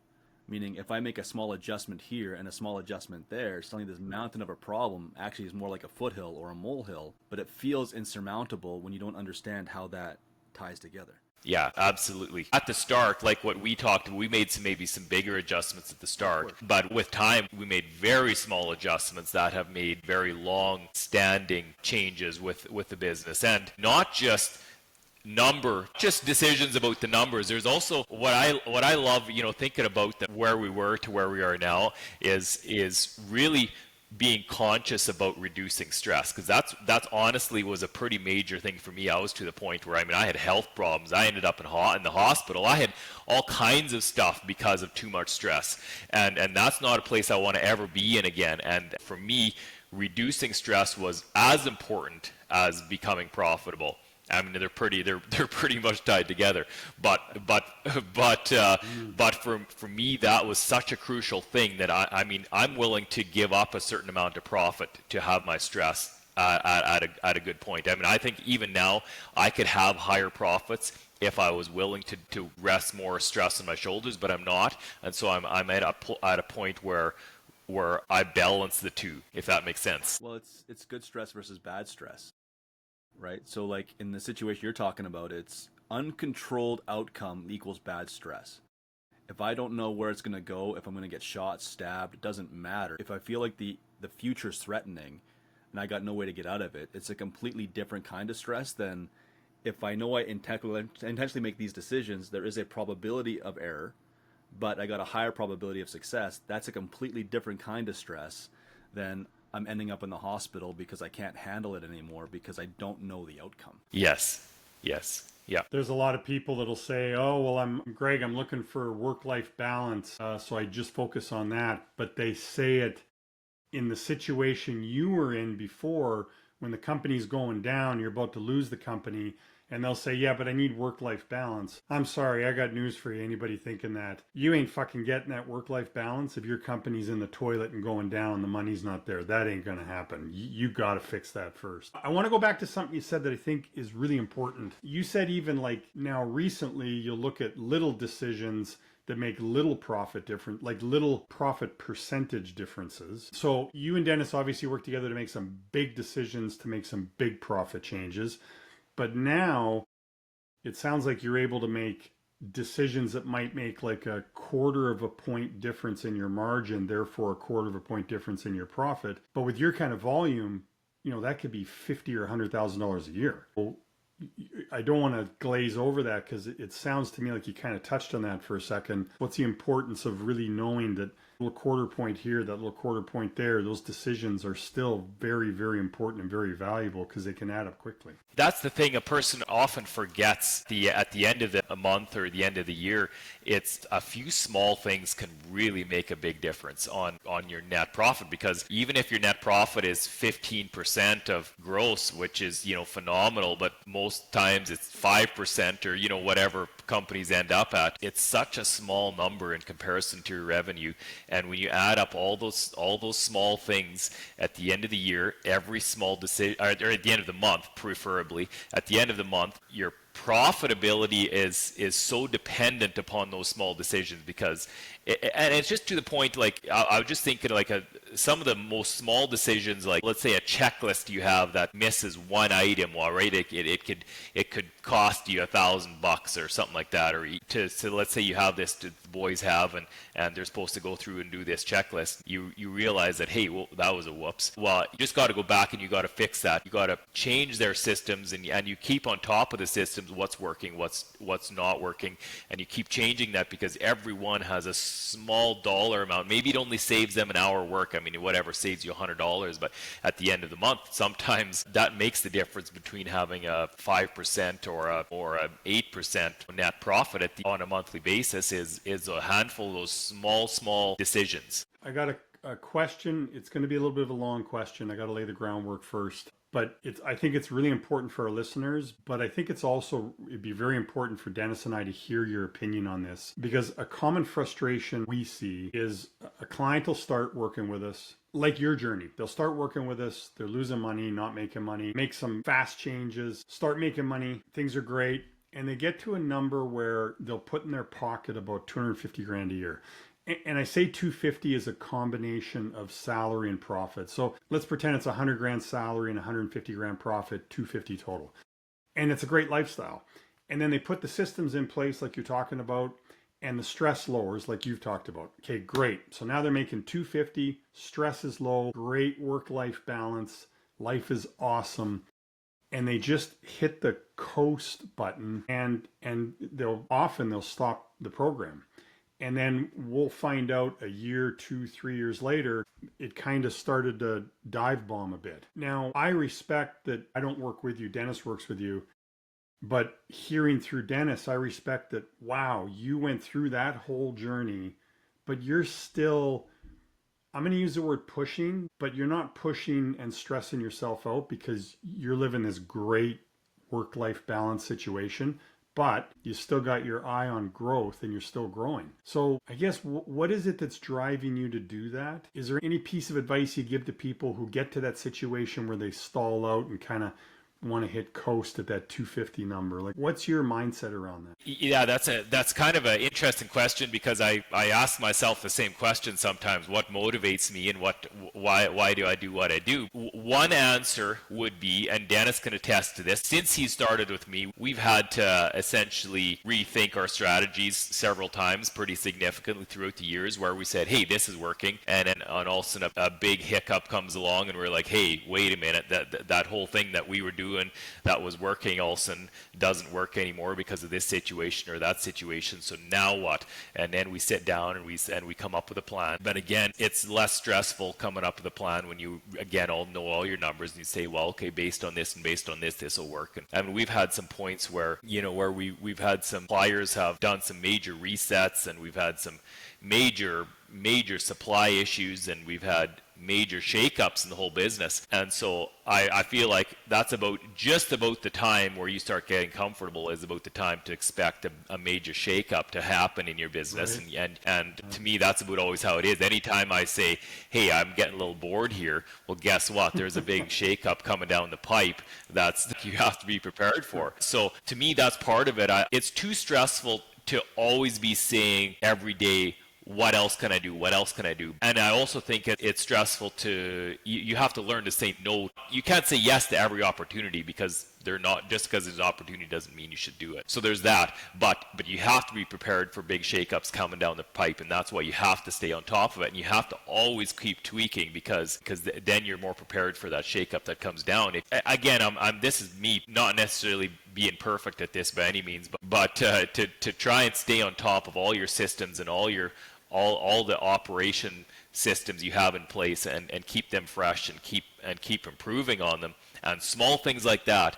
Meaning if I make a small adjustment here and a small adjustment there, suddenly this mountain of a problem actually is more like a foothill or a molehill, but it feels insurmountable when you don't understand how that ties together. Yeah, absolutely. At the start, like what we talked, we made maybe some bigger adjustments at the start, but with time, we made very small adjustments that have made very long-standing changes with the business, and not just decisions about the numbers. There's also what I love, thinking about where we were to where we are now is really being conscious about reducing stress, because that's honestly was a pretty major thing for me. I was to the point where I had health problems. I ended up in the hospital. I had all kinds of stuff because of too much stress, and that's not a place I want to ever be in again. And for me, reducing stress was as important as becoming profitable. They're pretty much tied together, but for me that was such a crucial thing that I'm willing to give up a certain amount of profit to have my stress at a good point. I think even now I could have higher profits if I was willing to rest more stress on my shoulders, but I'm not, and so I'm at a point where I balance the two, if that makes sense. Well, it's good stress versus bad stress. Right? So like in the situation you're talking about, it's uncontrolled outcome equals bad stress. If I don't know where it's going to go, if I'm going to get shot, stabbed, it doesn't matter. If I feel like the future's threatening and I got no way to get out of it, it's a completely different kind of stress than if I know I intentionally make these decisions, there is a probability of error, but I got a higher probability of success. That's a completely different kind of stress than I'm ending up in the hospital because I can't handle it anymore because I don't know the outcome. Yes. Yeah. There's a lot of people that'll say, oh, well, I'm looking for work-life balance, so I just focus on that. But they say it in the situation you were in before, when the company's going down, you're about to lose the company, and they'll say, yeah, but I need work-life balance. I'm sorry, I got news for you. Anybody thinking that? You ain't fucking getting that work-life balance if your company's in the toilet and going down, the money's not there. That ain't gonna happen. You gotta fix that first. I wanna go back to something you said that I think is really important. You said even like now recently, you'll look at little decisions that make little profit different, like little profit percentage differences. So you and Dennis obviously work together to make some big decisions, to make some big profit changes. But now it sounds like you're able to make decisions that might make like a quarter of a point difference in your margin, therefore a quarter of a point difference in your profit. But with your kind of volume, that could be $50,000 or $100,000 a year. Well, I don't want to glaze over that because it sounds to me like you kind of touched on that for a second. What's the importance of really knowing that little quarter point here, that little quarter point there, those decisions are still very, very important and very valuable because they can add up quickly. That's the thing a person often forgets at the end of a month or the end of the year. It's a few small things can really make a big difference on your net profit, because even if your net profit is 15% of gross, which is, phenomenal, but most times it's 5% or, whatever companies end up at, it's such a small number in comparison to your revenue. And when you add up all those small things at the end of the year, every small decision, or at the end of the month, preferably, at the end of the month, your profitability is so dependent upon those small decisions, because and it's just to the point, like I was just thinking, like some of the most small decisions, like let's say a checklist you have that misses one item, well, right, it could cost you $1,000 or something like that, or so let's say you have this, the boys have, and they're supposed to go through and do this checklist. You realize that, hey, well, that was a whoops. Well, you just got to go back and you got to fix that. You got to change their systems, and you keep on top of the systems, what's working, what's not working, and you keep changing that, because everyone has a small dollar amount. Maybe it only saves them an hour work. Whatever saves you $100, but at the end of the month, sometimes that makes the difference between having a 5% or a 8% net profit on a monthly basis is a handful of those small decisions. I got a question. It's going to be a little bit of a long question. I got to lay the groundwork first. But I think it's really important for our listeners, but I think it'd be very important for Dennis and I to hear your opinion on this, because a common frustration we see is a client will start working with us, like your journey. They'll start working with us, they're losing money, not making money, make some fast changes, start making money, things are great, and they get to a number where they'll put in their pocket about 250 grand a year. And I say 250 is a combination of salary and profit. So let's pretend it's 100 grand salary and 150 grand profit, 250 total. And it's a great lifestyle. And then they put the systems in place like you're talking about, and the stress lowers like you've talked about. Okay, great. So now they're making 250, stress is low, great work-life balance, life is awesome. And they just hit the coast button and they'll stop the program. And then we'll find out a year, 2, 3 years later, it kind of started to dive bomb a bit. Now, I respect that I don't work with you, Dennis works with you, but hearing through Dennis, I respect that, wow, you went through that whole journey, but you're still, I'm going to use the word pushing, but you're not pushing and stressing yourself out because you're living this great work-life balance situation. But you still got your eye on growth and you're still growing. So I guess what is it that's driving you to do that? Is there any piece of advice you give to people who get to that situation where they stall out and kind of want to hit coast at that 250 number? Like, what's your mindset around that? Yeah, that's kind of an interesting question, because I ask myself the same question sometimes. What motivates me, and why do I do what I do? One answer would be, and Dennis can attest to this, since he started with me, we've had to essentially rethink our strategies several times pretty significantly throughout the years, where we said, hey, this is working, and then all of a sudden a big hiccup comes along and we're like, hey, wait a minute, that whole thing that we were doing that was working all of a sudden doesn't work anymore because of this situation or that situation. So now what? And then we sit down and we come up with a plan. But again, it's less stressful coming up with a plan when you again all know all your numbers and you say, well, okay, based on this and based on this will work. And I mean, we've had some points where we've had some suppliers have done some major resets, and we've had some major supply issues, and we've had major shakeups in the whole business. And so I feel like that's just about the time where you start getting comfortable, is about the time to expect a major shakeup to happen in your business. Right. And to me, that's about always how it is. Anytime I say, hey, I'm getting a little bored here, well, guess what? There's a big shakeup coming down the pipe that you have to be prepared for. So to me, that's part of it. It's too stressful to always be saying every day, what else can I do? What else can I do? And I also think it's stressful you have to learn to say no. You can't say yes to every opportunity, because they're not, just because there's an opportunity doesn't mean you should do it. So there's that, but you have to be prepared for big shakeups coming down the pipe, and that's why you have to stay on top of it, and you have to always keep tweaking, because then you're more prepared for that shakeup that comes down. Again, this is me not necessarily being perfect at this by any means, but to try and stay on top of all your systems and all the operation systems you have in place, and keep them fresh and keep improving on them. And small things like that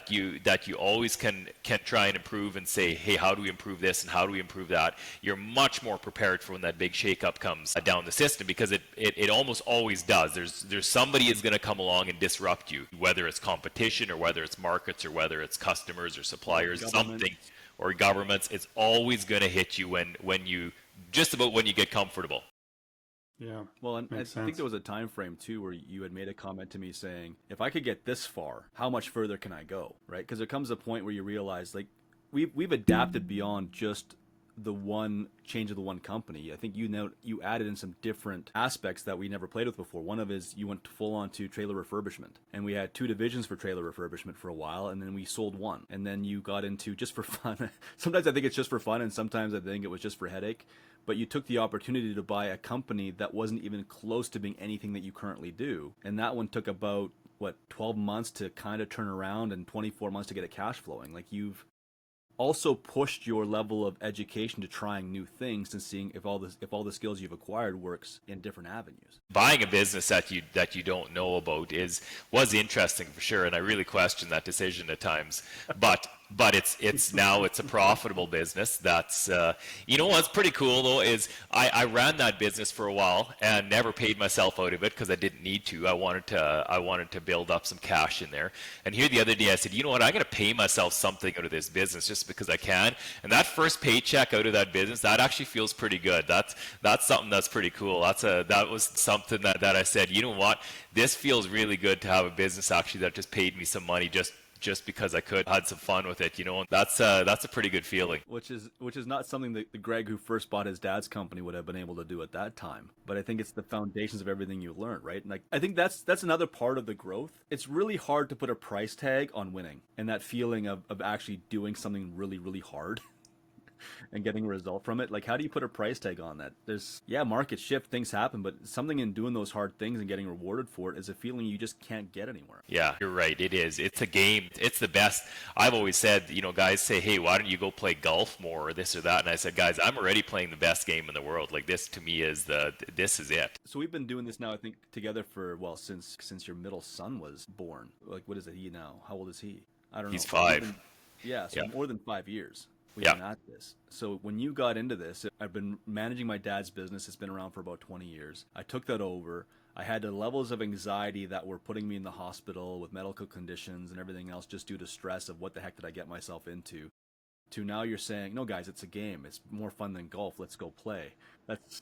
you always can try and improve and say, hey, how do we improve this and how do we improve that? You're much more prepared for when that big shakeup comes down the system, because it almost always does. There's somebody is going to come along and disrupt you, whether it's competition or whether it's markets or whether it's customers or suppliers, something, or governments. It's always going to hit you when you get comfortable. Yeah. Well, and I think there was a time frame too where you had made a comment to me saying, if I could get this far, how much further can I go? Right? Because there comes a point where you realize, like, we've adapted beyond just the one change of the one company. I think you added in some different aspects that we never played with before. One of is you went full on to trailer refurbishment, and we had 2 divisions for trailer refurbishment for a while, and then we sold one, and then you got into just for fun. Sometimes I think it's just for fun, and sometimes I think it was just for headache. But you took the opportunity to buy a company that wasn't even close to being anything that you currently do, and that one took about 12 months to kind of turn around and 24 months to get it cash flowing. Like, you've also pushed your level of education to trying new things and seeing if all the skills you've acquired works in different avenues. Buying a business that you don't know about was interesting for sure, and I really question that decision at times. But it's now a profitable business. That's what's pretty cool though is I ran that business for a while and never paid myself out of it because I didn't need to. I wanted to build up some cash in there. And here the other day I said, you know what, I'm going to pay myself something out of this business just because I can. And that first paycheck out of that business, that actually feels pretty good. That's something that's pretty cool. That was something that I said, you know what, this feels really good to have a business actually that just paid me some money just just because I could. Had some fun with it, and that's a pretty good feeling. Which is not something that the Greg who first bought his dad's company would have been able to do at that time. But I think it's the foundations of everything you learn, right? And I think that's another part of the growth. It's really hard to put a price tag on winning and that feeling of actually doing something really, really hard and getting a result from it. Like, how do you put a price tag on that? There's, market shift, things happen, but something in doing those hard things and getting rewarded for it is a feeling you just can't get anywhere. Yeah, you're right. It is. It's a game. It's the best. I've always said, guys say, hey, why don't you go play golf more or this or that? And I said, guys, I'm already playing the best game in the world. Like, this to me is this is it. So we've been doing this now, I think, together for, since your middle son was born. Like, what is it, he now? How old is he? I don't know. He's 5. More than 5 years. We've been at this. So when you got into this, I've been managing my dad's business. It's been around for about 20 years. I took that over. I had the levels of anxiety that were putting me in the hospital with medical conditions and everything else just due to stress of what the heck did I get myself into. To now you're saying, no, guys, it's a game. It's more fun than golf. Let's go play. It's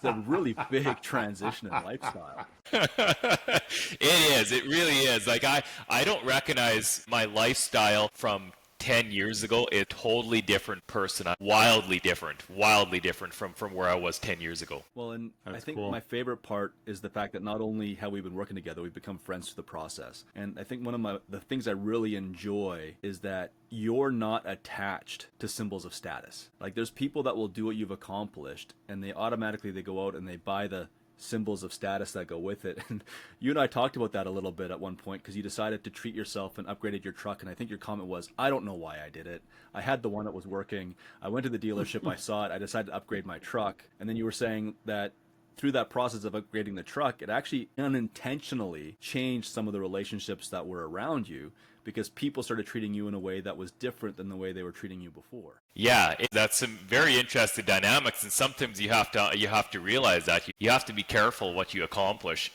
a really big transition in lifestyle. It is. It really is. Like, I don't recognize my lifestyle from 10 years ago. A totally different person. I'm wildly different from where I was 10 years ago. Well, and That's I think cool. my favorite part is the fact that not only have we been working together, we've become friends through the process. And I think one of the things I really enjoy is that you're not attached to symbols of status. Like, there's people that will do what you've accomplished and they go out and they buy the symbols of status that go with it. And you and I talked about that a little bit at one point because you decided to treat yourself and upgraded your truck. And I think your comment was, I don't know why I did it. I had the one that was working. I went to the dealership. I saw it. I decided to upgrade my truck. And then you were saying that through that process of upgrading the truck, it actually unintentionally changed some of the relationships that were around you because people started treating you in a way that was different than the way they were treating you before. Yeah, that's some very interesting dynamics, and sometimes you have to realize that you have to be careful what you accomplish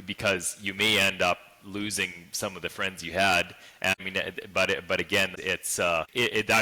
because you may end up losing some of the friends you had. I mean, but again, it's I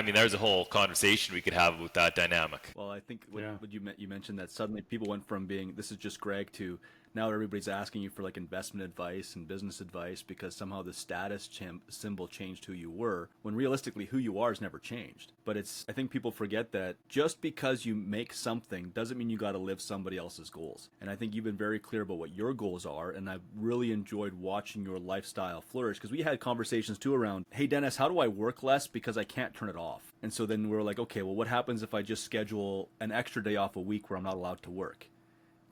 mean, there's a whole conversation we could have with that dynamic. Well, I think what you mentioned that suddenly people went from being this is just Greg to now everybody's asking you for like investment advice and business advice because somehow the status symbol changed who you were, when realistically who you are has never changed. But I think people forget that just because you make something doesn't mean you got to live somebody else's goals. And I think you've been very clear about what your goals are, and I've really enjoyed watching your lifestyle flourish because we had conversations too around, hey Dennis, how do I work less because I can't turn it off? And so then we're like, okay, well, what happens if I just schedule an extra day off a week where I'm not allowed to work?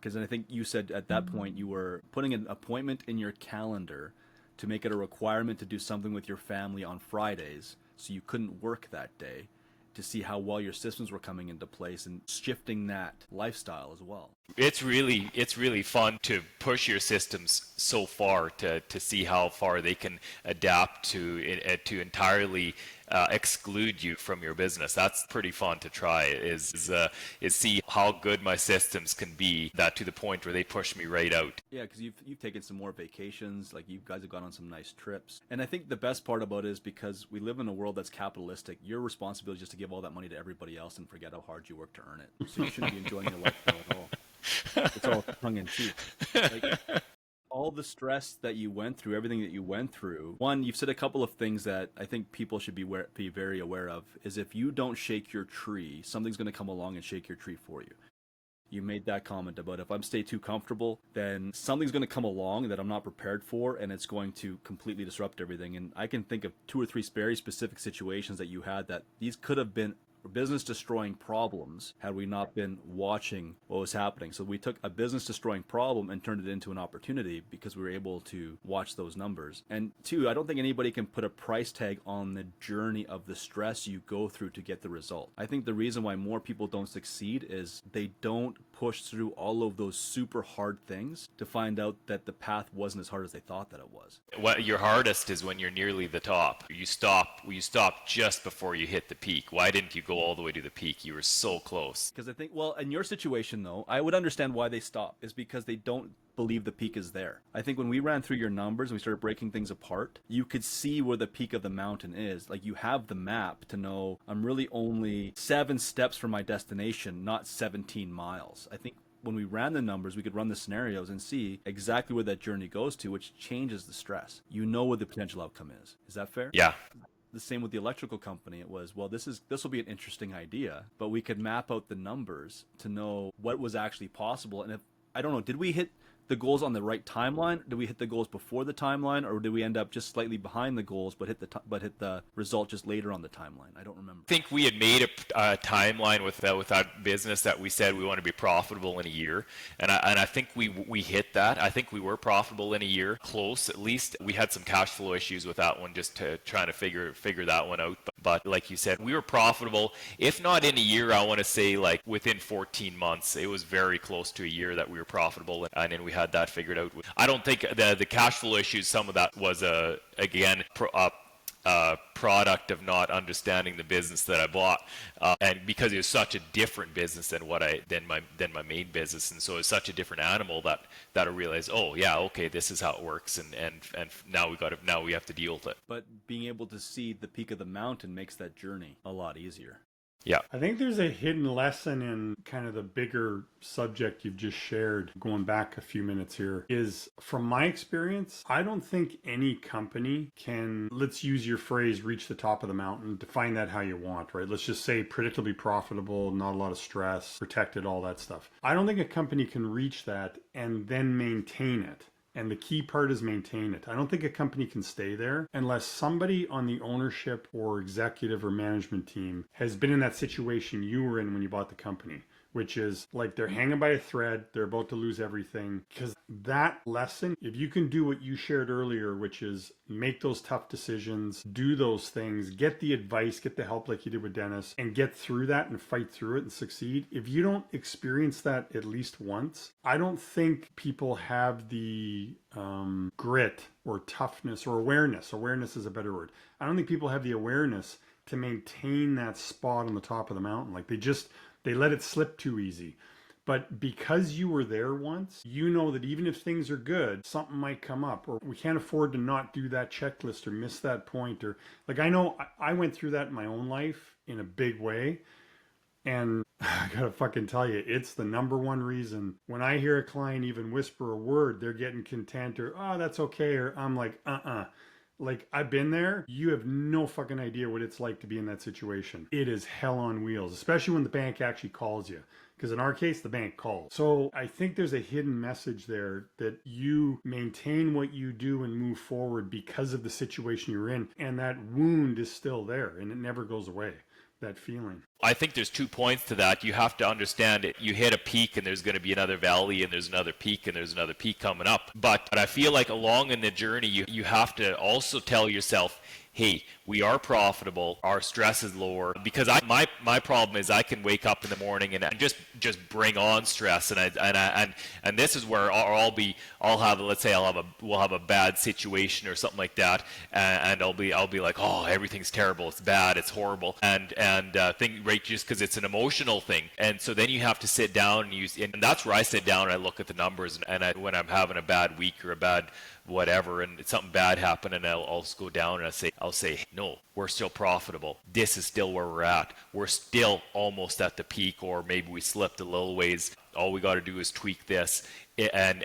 Because I think you said at that point you were putting an appointment in your calendar to make it a requirement to do something with your family on Fridays so you couldn't work that day, to see how well your systems were coming into place and shifting that lifestyle as well. It's really fun to push your systems so far to see how far they can adapt to entirely exclude you from your business. That's pretty fun to try. Is see how good my systems can be, that to the point where they push me right out. Yeah, because you've taken some more vacations. Like, you guys have gone on some nice trips. And I think the best part about it is because we live in a world that's capitalistic. Your responsibility is just to give all that money to everybody else and forget how hard you work to earn it. So you shouldn't be enjoying your lifestyle at all. It's all tongue in cheek. Like, all the stress that you went through, everything that you went through. One, you've said a couple of things that I think people should be very aware of, is if you don't shake your tree, something's going to come along and shake your tree for you. You made that comment about if I'm stay too comfortable, then something's going to come along that I'm not prepared for, and it's going to completely disrupt everything. And I can think of 2 or 3 very specific situations that you had that these could have been business destroying problems had we not been watching what was happening. So we took a business destroying problem and turned it into an opportunity because we were able to watch those numbers. And 2, I don't think anybody can put a price tag on the journey of the stress you go through to get the result. I think the reason why more people don't succeed is they don't push through all of those super hard things to find out that the path wasn't as hard as they thought that it was. What your hardest is when you're nearly the top. You stop just before you hit the peak. Why didn't you go all the way to the peak? You were so close. Because I think, well, in your situation though, I would understand why they stop, is because they don't believe the peak is there. I think when we ran through your numbers and we started breaking things apart, you could see where the peak of the mountain is. Like, you have the map to know I'm really only 7 steps from my destination, not 17 miles. I think when we ran the numbers, we could run the scenarios and see exactly where that journey goes to, which changes the stress. You know what the potential outcome is. Is that fair? Yeah. The same with the electrical company. It was, well, this will be an interesting idea, but we could map out the numbers to know what was actually possible. And if, I don't know, did we hit the goals on the right timeline? Did we hit the goals before the timeline, or did we end up just slightly behind the goals but hit the result just later on the timeline? I don't remember. I think we had made a timeline with that business that we said we want to be profitable in a year, and I think we hit that. I think we were profitable in a year, close at least. We had some cash flow issues with that one, just to trying to figure that one out. But like you said, we were profitable, if not in a year, I want to say like within 14 months. It was very close to a year that we were profitable, and then we had that figured out. I don't think the cash flow issues, some of that was again product of not understanding the business that I bought, and because it was such a different business than my main business, and so it's such a different animal that I realized, oh yeah, okay, this is how it works, and now we have to deal with it. But being able to see the peak of the mountain makes that journey a lot easier. Yeah. I think there's a hidden lesson in kind of the bigger subject you've just shared, going back a few minutes here, is from my experience, I don't think any company can, let's use your phrase, reach the top of the mountain, define that how you want, right? Let's just say predictably profitable, not a lot of stress, protected, all that stuff. I don't think a company can reach that and then maintain it. And the key part is maintain it. I don't think a company can stay there unless somebody on the ownership or executive or management team has been in that situation you were in when you bought the company, which is like they're hanging by a thread, they're about to lose everything. Because that lesson, if you can do what you shared earlier, which is make those tough decisions, do those things, get the advice, get the help like you did with Dennis, and get through that and fight through it and succeed. If you don't experience that at least once, I don't think people have the grit or toughness or awareness. Awareness is a better word. I don't think people have the awareness to maintain that spot on the top of the mountain. Like they let it slip too easy. But because you were there once, you know that even if things are good, something might come up, or we can't afford to not do that checklist or miss that point. Or like, I know I went through that in my own life in a big way. And I gotta fucking tell you, it's the number one reason when I hear a client even whisper a word, they're getting content, or, oh, that's okay. Or I'm like, Like, I've been there. You have no fucking idea what it's like to be in that situation. It is hell on wheels, especially when the bank actually calls you. Because in our case, the bank calls. So I think there's a hidden message there that you maintain what you do and move forward because of the situation you're in. And that wound is still there and it never goes away, that feeling. I think there's 2 points to that. You have to understand it. You hit a peak and there's going to be another valley, and there's another peak and there's another peak coming up. But I feel like along in the journey, you have to also tell yourself, hey, we are profitable, our stress is lower, because my problem is I can wake up in the morning and just bring on stress, and this is where we'll have a bad situation or something like that, and I'll be like, oh, everything's terrible, it's bad, it's horrible, and right, just because it's an emotional thing. And so then you have to sit down and that's where I sit down and I look at the numbers, and when I'm having a bad week or a bad whatever, and something bad happened, and I'll just go down and I'll say, no, we're still profitable. This is still where we're at. We're still almost at the peak, or maybe we slipped a little ways. All we got to do is tweak this, and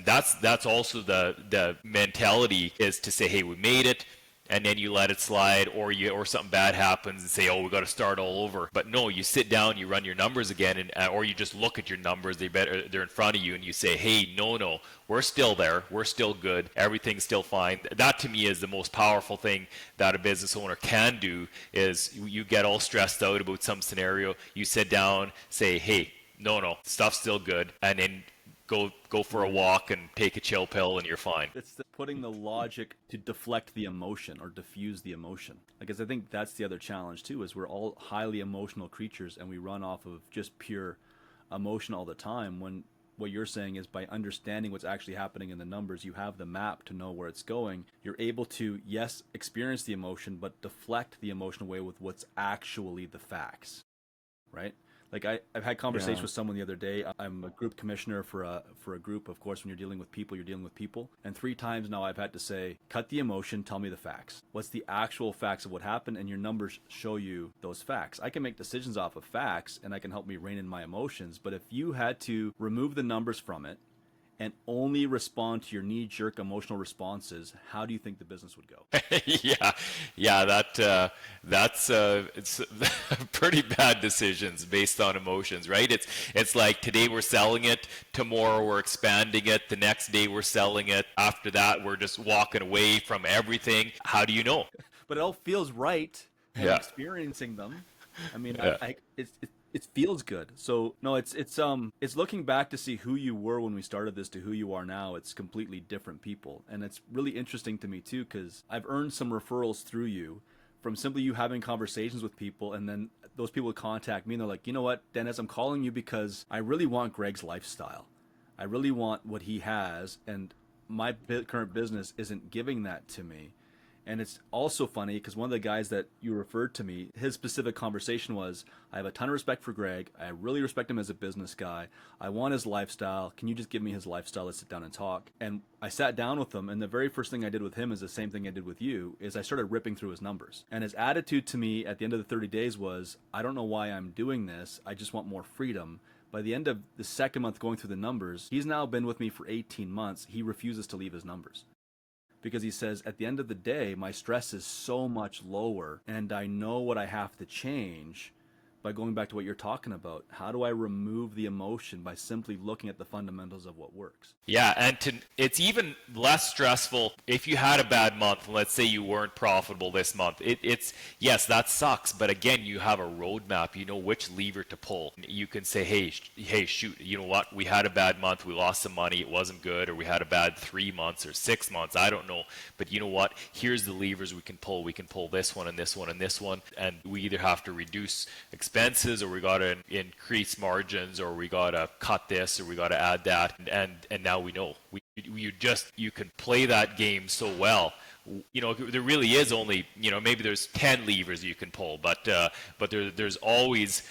that's also the mentality, is to say, hey, we made it. And then you let it slide, or something bad happens and say, oh, we got to start all over. But no, you sit down, you run your numbers again, or you just look at your numbers. They're in front of you, and you say, hey, no, we're still there, we're still good, everything's still fine. That to me is the most powerful thing that a business owner can do. Is you get all stressed out about some scenario, you sit down, say, hey, no, stuff's still good, and then go for a walk and take a chill pill, and you're fine. It's putting the logic to deflect the emotion or diffuse the emotion. Because I think that's the other challenge too, is we're all highly emotional creatures and we run off of just pure emotion all the time, when what you're saying is by understanding what's actually happening in the numbers, you have the map to know where it's going. You're able to, yes, experience the emotion, but deflect the emotion away with what's actually the facts, right? Like I've had conversations Yeah. with someone the other day. I'm a group commissioner for a group. Of course, when you're dealing with people, you're dealing with people. And 3 times now I've had to say, cut the emotion, tell me the facts. What's the actual facts of what happened? And your numbers show you those facts. I can make decisions off of facts and I can help me rein in my emotions. But if you had to remove the numbers from it and only respond to your knee-jerk emotional responses, how do you think the business would go? Yeah, that's it's pretty bad decisions based on emotions, right? It's like today we're selling it, tomorrow we're expanding it, the next day we're selling it, after that we're just walking away from everything. How do you know? But it all feels right, and Yeah. experiencing them. I mean, Yeah. it feels good. So no, it's looking back to see who you were when we started this to who you are now. It's completely different people, and it's really interesting to me too because I've earned some referrals through you from simply you having conversations with people, and then those people would contact me and they're like, you know what, Dennis, I'm calling you because I really want Greg's lifestyle. I really want what he has, and my current business isn't giving that to me. And it's also funny because one of the guys that you referred to me, his specific conversation was, I have a ton of respect for Greg. I really respect him as a business guy. I want his lifestyle. Can you just give me his lifestyle? Let's sit down and talk. And I sat down with him, and the very first thing I did with him is the same thing I did with you, is I started ripping through his numbers. And his attitude to me at the end of the 30 days was, I don't know why I'm doing this. I just want more freedom. By the end of the second month going through the numbers, he's now been with me for 18 months. He refuses to leave his numbers. Because he says, at the end of the day, my stress is so much lower, and I know what I have to change by going back to what you're talking about. How do I remove the emotion by simply looking at the fundamentals of what works? Yeah, and it's even less stressful if you had a bad month. Let's say you weren't profitable this month. It's yes, that sucks, but again, you have a roadmap. You know which lever to pull. You can say, hey, shoot, you know what? We had a bad month. We lost some money. It wasn't good, or we had a bad 3 months or 6 months. I don't know, but you know what? Here's the levers we can pull. We can pull this one and this one and this one, and we either have to reduce expenses, or we got to increase margins, or we got to cut this, or we got to add that, and now we know. You can play that game so well. You know, there really is only, you know, maybe there's 10 levers you can pull, but there's always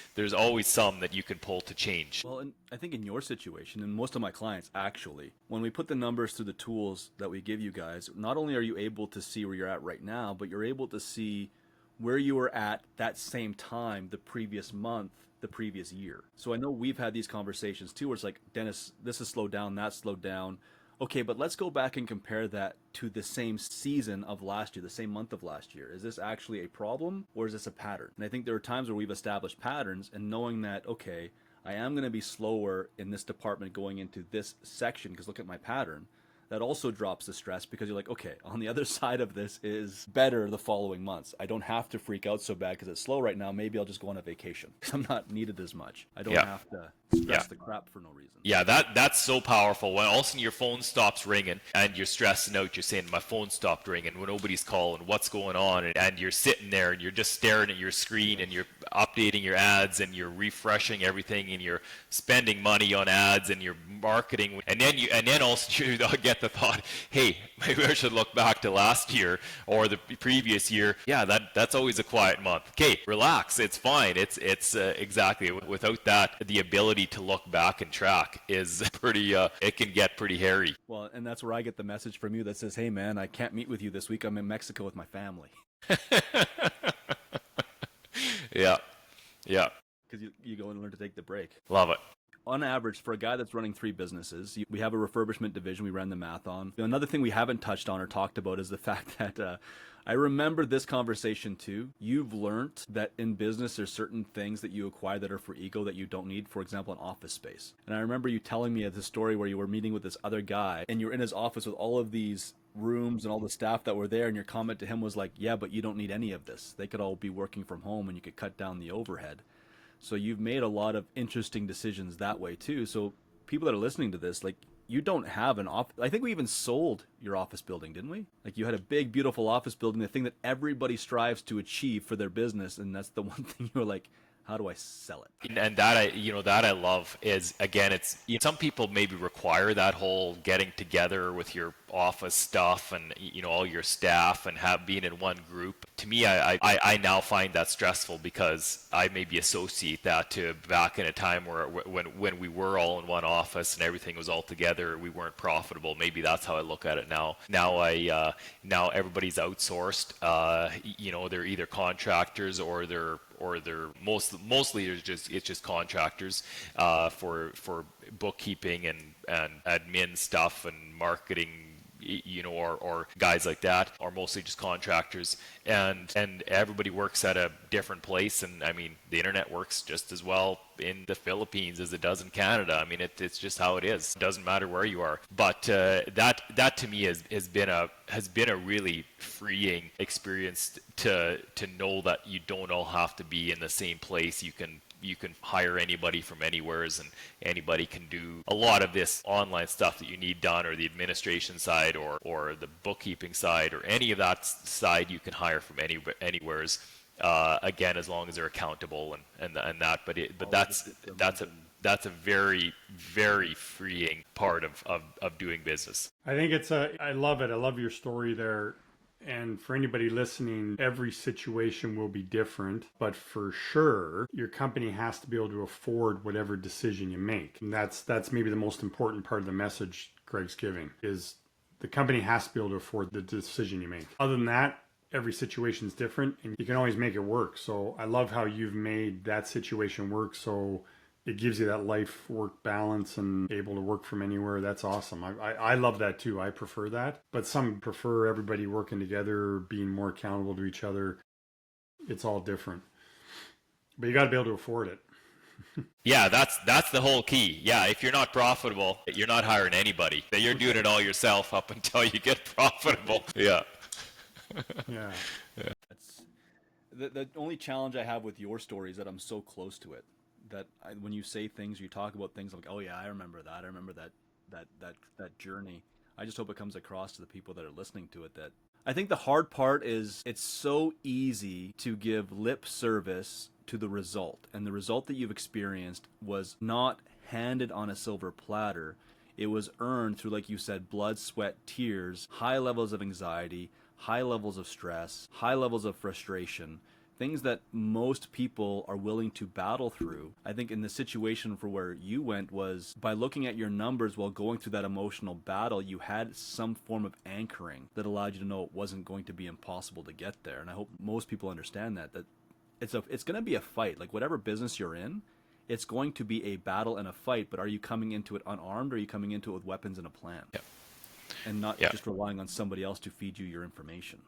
some that you can pull to change. Well, and I think in your situation, and most of my clients actually, when we put the numbers through the tools that we give you guys, not only are you able to see where you're at right now, but you're able to see where you were at that same time the previous month, the previous year. So I know we've had these conversations too where it's like, Dennis, this is slowed down, that's slowed down. Okay, but let's go back and compare that to the same season of last year, the same month of last year. Is this actually a problem, or is this a pattern? And I think there are times where we've established patterns, and knowing that, okay, I am going to be slower in this department going into this section because look at my pattern. That also drops the stress because you're like, okay, on the other side of this is better the following months. I don't have to freak out so bad because it's slow right now. Maybe I'll just go on a vacation because I'm not needed as much. I don't have to stress the crap for no reason. Yeah, that's so powerful. When all of a sudden your phone stops ringing and you're stressing out, you're saying, my phone stopped ringing, when nobody's calling, what's going on? And you're sitting there and you're just staring at your screen and you're updating your ads and you're refreshing everything and you're spending money on ads and you're marketing. And then also you get the thought, hey, maybe I should look back to last year or the previous year. Yeah, that's always a quiet month. Okay, relax. It's fine. It's exactly. Without that, the ability to look back and track is pretty, it can get pretty hairy. Well, and that's where I get the message from you that says, hey man, I can't meet with you this week. I'm in Mexico with my family. Yeah. Because you go and learn to take the break. Love it. On average, for a guy that's running 3 businesses, we have a refurbishment division we ran the math on. Another thing we haven't touched on or talked about is the fact that I remember this conversation too. You've learned that in business there's certain things that you acquire that are for ego that you don't need, for example, an office space. And I remember you telling me the story where you were meeting with this other guy and you're in his office with all of these rooms and all the staff that were there, and your comment to him was like, yeah, but you don't need any of this. They could all be working from home and you could cut down the overhead. So you've made a lot of interesting decisions that way too. So people that are listening to this, like, you don't have an office. I think we even sold your office building, didn't we? Like, you had a big, beautiful office building, the thing that everybody strives to achieve for their business. And that's the one thing you were like, how do I sell it? And that I love is, again, it's, some people maybe require that whole getting together with your office stuff and all your staff and have been in one group. To me, I now find that stressful because I maybe associate that to back in a time where when we were all in one office and everything was all together, we weren't profitable. Maybe that's how I look at it now. Now everybody's outsourced. They're either contractors or they're mostly it's just contractors for bookkeeping and admin stuff and marketing, or guys like that are mostly just contractors, and everybody works at a different place. And I mean, the internet works just as well in the Philippines as it does in Canada. I mean, it's just how it is. It doesn't matter where you are. But that to me has been a really freeing experience to know that you don't all have to be in the same place. You can hire anybody from anywhere, and anybody can do a lot of this online stuff that you need done, or the administration side, or the bookkeeping side, or any of that side you can hire from anywhere. Again, as long as they're accountable and that. But that's a very, very freeing part of doing business. I think I love it. I love your story there. And for anybody listening, every situation will be different, but for sure, your company has to be able to afford whatever decision you make. And that's maybe the most important part of the message Greg's giving, is the company has to be able to afford the decision you make. Other than that, every situation is different and you can always make it work. So I love how you've made that situation work, so it gives you that life-work balance and able to work from anywhere. That's awesome. I love that too. I prefer that. But some prefer everybody working together, being more accountable to each other. It's all different. But you got to be able to afford it. Yeah, that's the whole key. Yeah, if you're not profitable, you're not hiring anybody. You're doing it all yourself up until you get profitable. Yeah. Yeah. That's the only challenge I have with your story is that I'm so close to it. That when you say things, you talk about things, I'm like, oh yeah, I remember that. I remember that journey. I just hope it comes across to the people that are listening to it. That I think the hard part is it's so easy to give lip service to the result, and the result that you've experienced was not handed on a silver platter. It was earned through, like you said, blood, sweat, tears, high levels of anxiety, high levels of stress, high levels of frustration. Things that most people are willing to battle through. I think in the situation for where you went was by looking at your numbers while going through that emotional battle, you had some form of anchoring that allowed you to know it wasn't going to be impossible to get there. And I hope most people understand that it's going to be a fight. Like whatever business you're in, it's going to be a battle and a fight, but are you coming into it unarmed, or are you coming into it with weapons and a plan? Yeah. And not just relying on somebody else to feed you your information.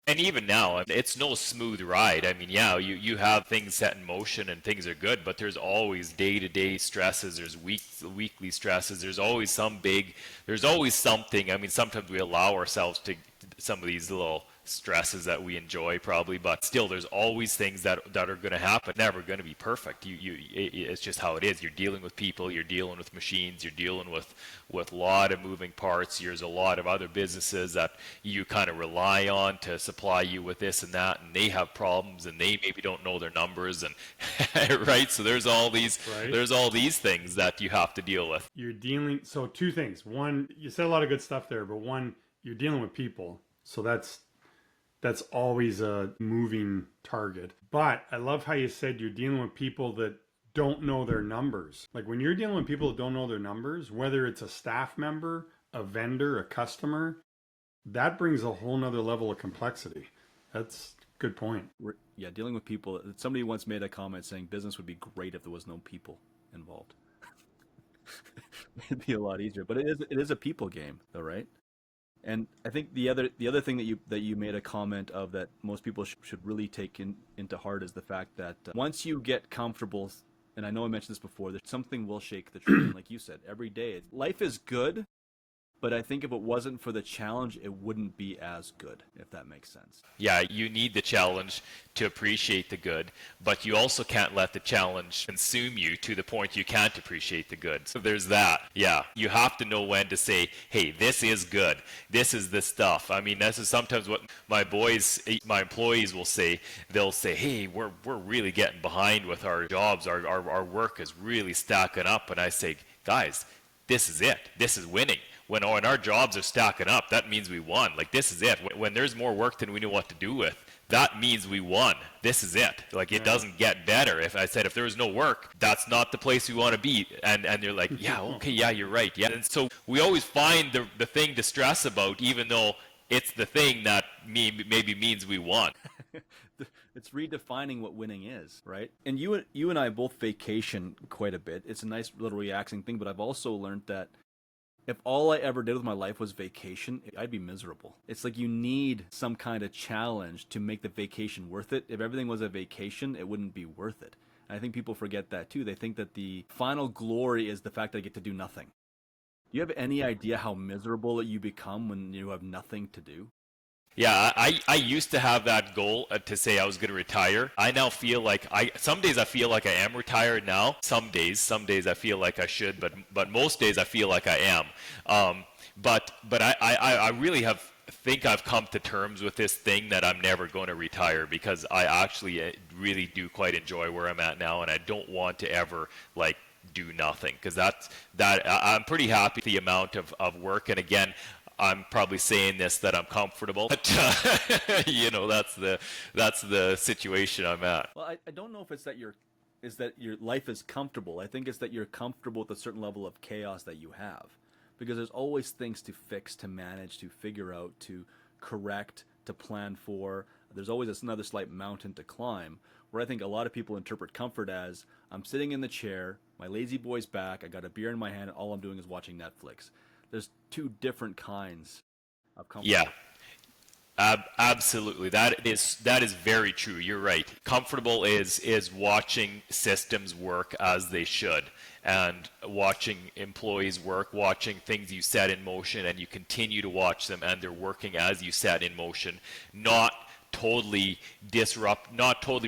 And even now, it's no smooth ride. I mean, yeah, you have things set in motion and things are good, but there's always day-to-day stresses. There's weekly stresses. There's always there's always something. I mean, sometimes we allow ourselves to some of these little stresses that we enjoy probably, but still there's always things that are going to happen. Never going to be perfect. It's just how it is. You're dealing with people, you're dealing with machines, you're dealing with a lot of moving parts. There's a lot of other businesses that you kind of rely on to supply you with this and that, and they have problems and they maybe don't know their numbers, and right. So there's all these things that you have to deal with. So two things. One, you said a lot of good stuff there, but one, you're dealing with people. So that's always a moving target. But I love how you said you're dealing with people that don't know their numbers. Like when you're dealing with people that don't know their numbers, whether it's a staff member, a vendor, a customer, that brings a whole nother level of complexity. That's a good point. Yeah, dealing with people. Somebody once made a comment saying business would be great if there was no people involved. It'd be a lot easier. But it is a people game though, right? And I think the other thing that you made a comment of that most people should really take into heart is the fact that once you get comfortable, and I know I mentioned this before, that something will shake the tree. Like you said, every day life is good, but I think if it wasn't for the challenge, it wouldn't be as good, if that makes sense. Yeah, you need the challenge to appreciate the good, but you also can't let the challenge consume you to the point you can't appreciate the good. So there's that. Yeah, you have to know when to say, hey, this is good. This is the stuff. I mean, this is sometimes what my employees will say. They'll say, hey, we're really getting behind with our jobs. Our work is really stacking up. And I say, guys, this is it. This is winning. when our jobs are stacking up, that means we won. Like, this is it. When there's more work than we know what to do with, that means we won. This is it. Like, it doesn't get better. If I said, if there was no work, that's not the place we want to be. And they're like, yeah, okay, yeah, you're right. Yeah. And so we always find the thing to stress about, even though it's the thing that maybe means we won. It's redefining what winning is, right? And you and I both vacation quite a bit. It's a nice little relaxing thing, but I've also learned that if all I ever did with my life was vacation, I'd be miserable. It's like you need some kind of challenge to make the vacation worth it. If everything was a vacation, it wouldn't be worth it. And I think people forget that too. They think that the final glory is the fact that I get to do nothing. Do you have any idea how miserable you become when you have nothing to do? Yeah, I used to have that goal to say I was going to retire. I now feel like some days I feel like I am retired now. Some days I feel like I should, but most days I feel like I am. But I really think I've come to terms with this thing that I'm never going to retire, because I actually really do quite enjoy where I'm at now, and I don't want to ever like do nothing, because I'm pretty happy with the amount of work. And again, I'm probably saying this that I'm comfortable, but that's the situation I'm at. Well, I don't know if it's that your life is comfortable. I think it's that you're comfortable with a certain level of chaos that you have, because there's always things to fix, to manage, to figure out, to correct, to plan for. There's always another slight mountain to climb, where I think a lot of people interpret comfort as, I'm sitting in the chair, my lazy boy's back, I got a beer in my hand, and all I'm doing is watching Netflix. There's two different kinds of comfort. Yeah, absolutely. That is very true. You're right. Comfortable is watching systems work as they should, and watching employees work, watching things you set in motion, and you continue to watch them, and they're working as you set in motion, not totally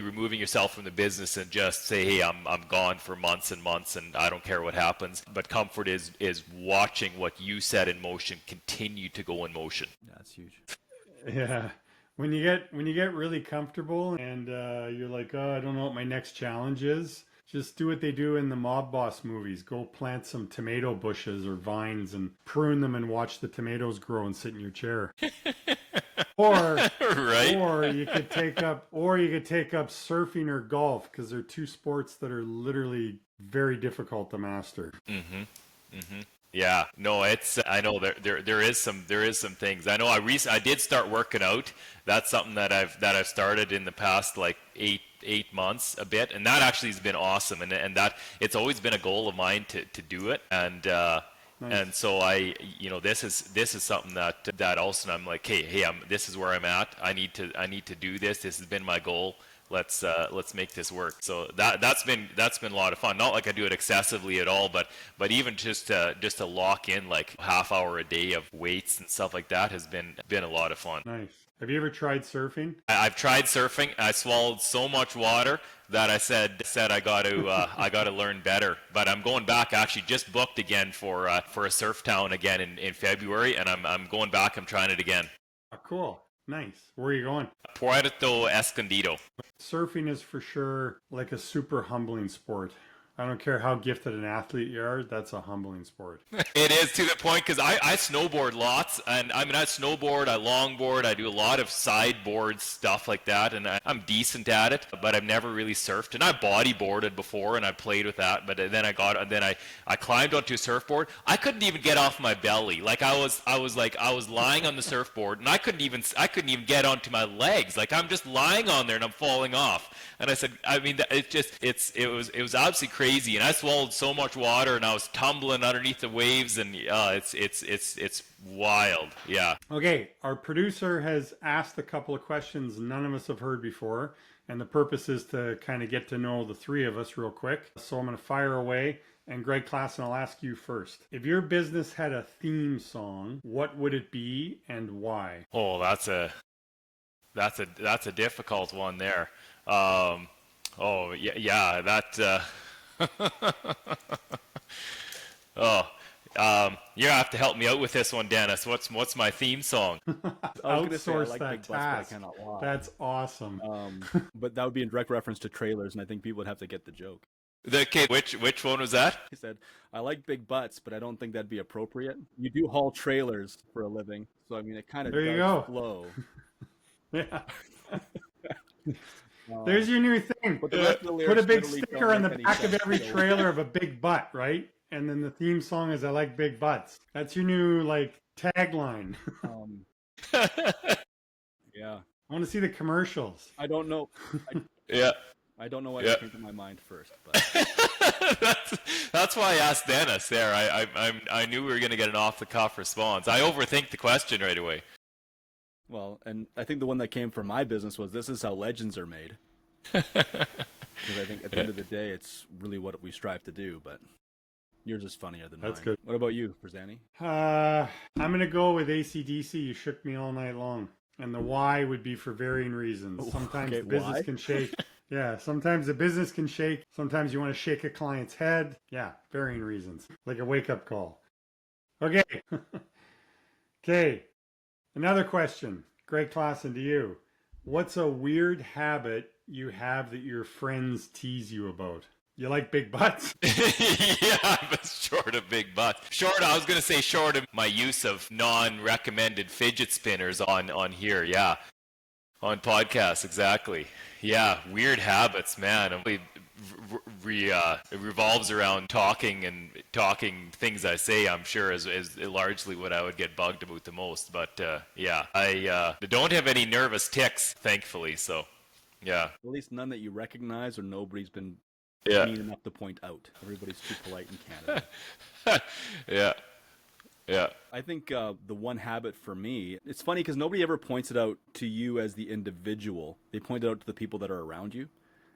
removing yourself from the business and just say, hey, I'm gone for months and months and I don't care what happens. But comfort is watching what you set in motion continue to go in motion. Yeah, that's huge. Yeah. When you get really comfortable and you're like, oh, I don't know what my next challenge is, just do what they do in the mob boss movies. Go plant some tomato bushes or vines and prune them and watch the tomatoes grow and sit in your chair. Or right. Or you could take up surfing or golf, because they're two sports that are literally very difficult to master. Yeah, no, I know there is some things. I know I did start working out. That's something that I've started in the past like eight months a bit, and that actually has been awesome, and that it's always been a goal of mine to do it. And nice. And so this is something that also I'm like, hey, this is where I'm at. I need to do this. This has been my goal. Let's make this work. So that's been a lot of fun. Not like I do it excessively at all, but even just to lock in like half hour a day of weights and stuff like that has been a lot of fun. Nice. Have you ever tried surfing? I've tried surfing. I swallowed so much water that I said I got to learn better. But I'm going back. Actually, just booked again for a surf town again in February, and I'm going back. I'm trying it again. Oh, cool. Nice. Where are you going? Puerto Escondido. Surfing is for sure like a super humbling sport. I don't care how gifted an athlete you are, that's a humbling sport. It is, to the point, because I snowboard lots, and I snowboard, I longboard, I do a lot of sideboard stuff like that, and I'm decent at it, but I've never really surfed. And I bodyboarded before, and I played with that, but then I climbed onto a surfboard. I couldn't even get off my belly. Like I was lying on the surfboard, and I couldn't even get onto my legs. Like I'm just lying on there, and I'm falling off. And I said, it was absolutely crazy, and I swallowed so much water, and I was tumbling underneath the waves, and it's wild. Yeah. Okay, our producer has asked a couple of questions none of us have heard before, and the purpose is to kind of get to know the three of us real quick. So I'm going to fire away, and Greg Klassen, I'll ask you first. If your business had a theme song, what would it be and why? Oh, that's a difficult one there. That you have to help me out with this one, Dennis. What's my theme song? Outsource that task. That's awesome. But that would be in direct reference to trailers, and I think people would have to get the joke. The kid, which one was that? He said, I like big butts, but I don't think that'd be appropriate. You do haul trailers for a living. So, I mean, it kind of There you does go. flow. Yeah. There's your new thing. But the rest of the Put lyrics a big literally sticker don't on the make any back of sense. every So- trailer of a big butt, right? And then the theme song is I like big butts. That's your new like tagline. Yeah. I want to see the commercials. I don't know. Yeah. I don't know why Yeah. that came to my mind first, but That's why I asked Dennis there. I knew we were going to get an off-the-cuff response. I overthink the question right away. well, and I think the one that came from my business was this is how legends are made. Because I think at the end of the day, it's really what we strive to do, but yours is funnier than mine. That's good. What about you, Verzani? I'm going to go with AC/DC. You shook me all night long. And the why would be for varying reasons. Sometimes Okay, the business why? can shake. Yeah, sometimes the business can shake. Sometimes you want to shake a client's head. Yeah, varying reasons. Like a wake-up call. Okay. Okay. Another question. Greg Klassen, to you. What's a weird habit you have that your friends tease you about? You like big butts? Yeah, but short of big butts. I was going to say short of my use of non-recommended fidget spinners on here, yeah. On podcasts, exactly. Yeah, weird habits, man. It revolves around talking things I say, I'm sure, is largely what I would get bugged about the most. But yeah, I don't have any nervous tics, thankfully, so yeah. At least none that you recognize or nobody's been Yeah. mean enough to point out. Everybody's too polite in Canada. Yeah. Yeah. I think the one habit for me, it's funny because nobody ever points it out to you as the individual. They point it out to the people that are around you.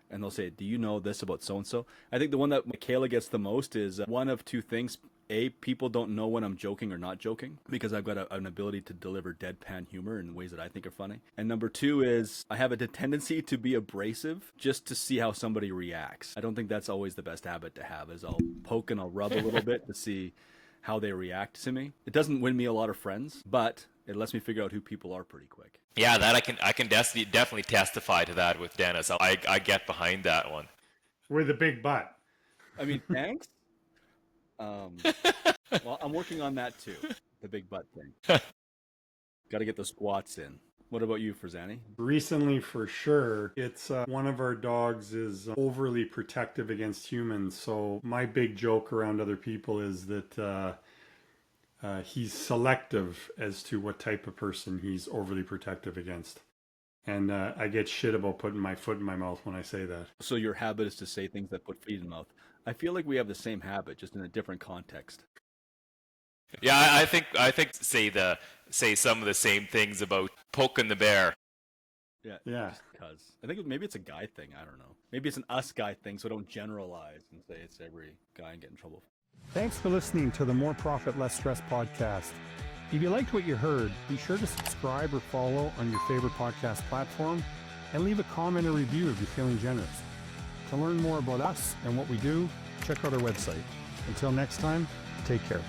And they'll say, do you know this about so-and-so? I think the one that Michaela gets the most is one of two things. A, people don't know when I'm joking or not joking because I've got an ability to deliver deadpan humor in ways that I think are funny. And number two is I have a tendency to be abrasive just to see how somebody reacts. I don't think that's always the best habit to have is I'll poke and I'll rub a little bit to see how they react to me. It doesn't win me a lot of friends, but it lets me figure out who people are pretty quick. Yeah, that I can definitely testify to that with Dennis. I get behind that one. With a big butt. I mean, thanks. Well, I'm working on that too. The big butt thing. Got to get the squats in. What about you, Verzani? Recently, for sure, it's one of our dogs is overly protective against humans. So my big joke around other people is that he's selective as to what type of person he's overly protective against. And I get shit about putting my foot in my mouth when I say that. So your habit is to say things that put feet in the mouth. I feel like we have the same habit, just in a different context. Yeah, I think say some of the same things about poking the bear. Yeah. Yeah. Just because. I think maybe it's a guy thing. I don't know. Maybe it's an us guy thing, so don't generalize and say it's every guy and get in trouble. Thanks for listening to the More Profit, Less Stress podcast. If you liked what you heard, be sure to subscribe or follow on your favorite podcast platform and leave a comment or review if you're feeling generous. To learn more about us and what we do, check out our website. Until next time, take care.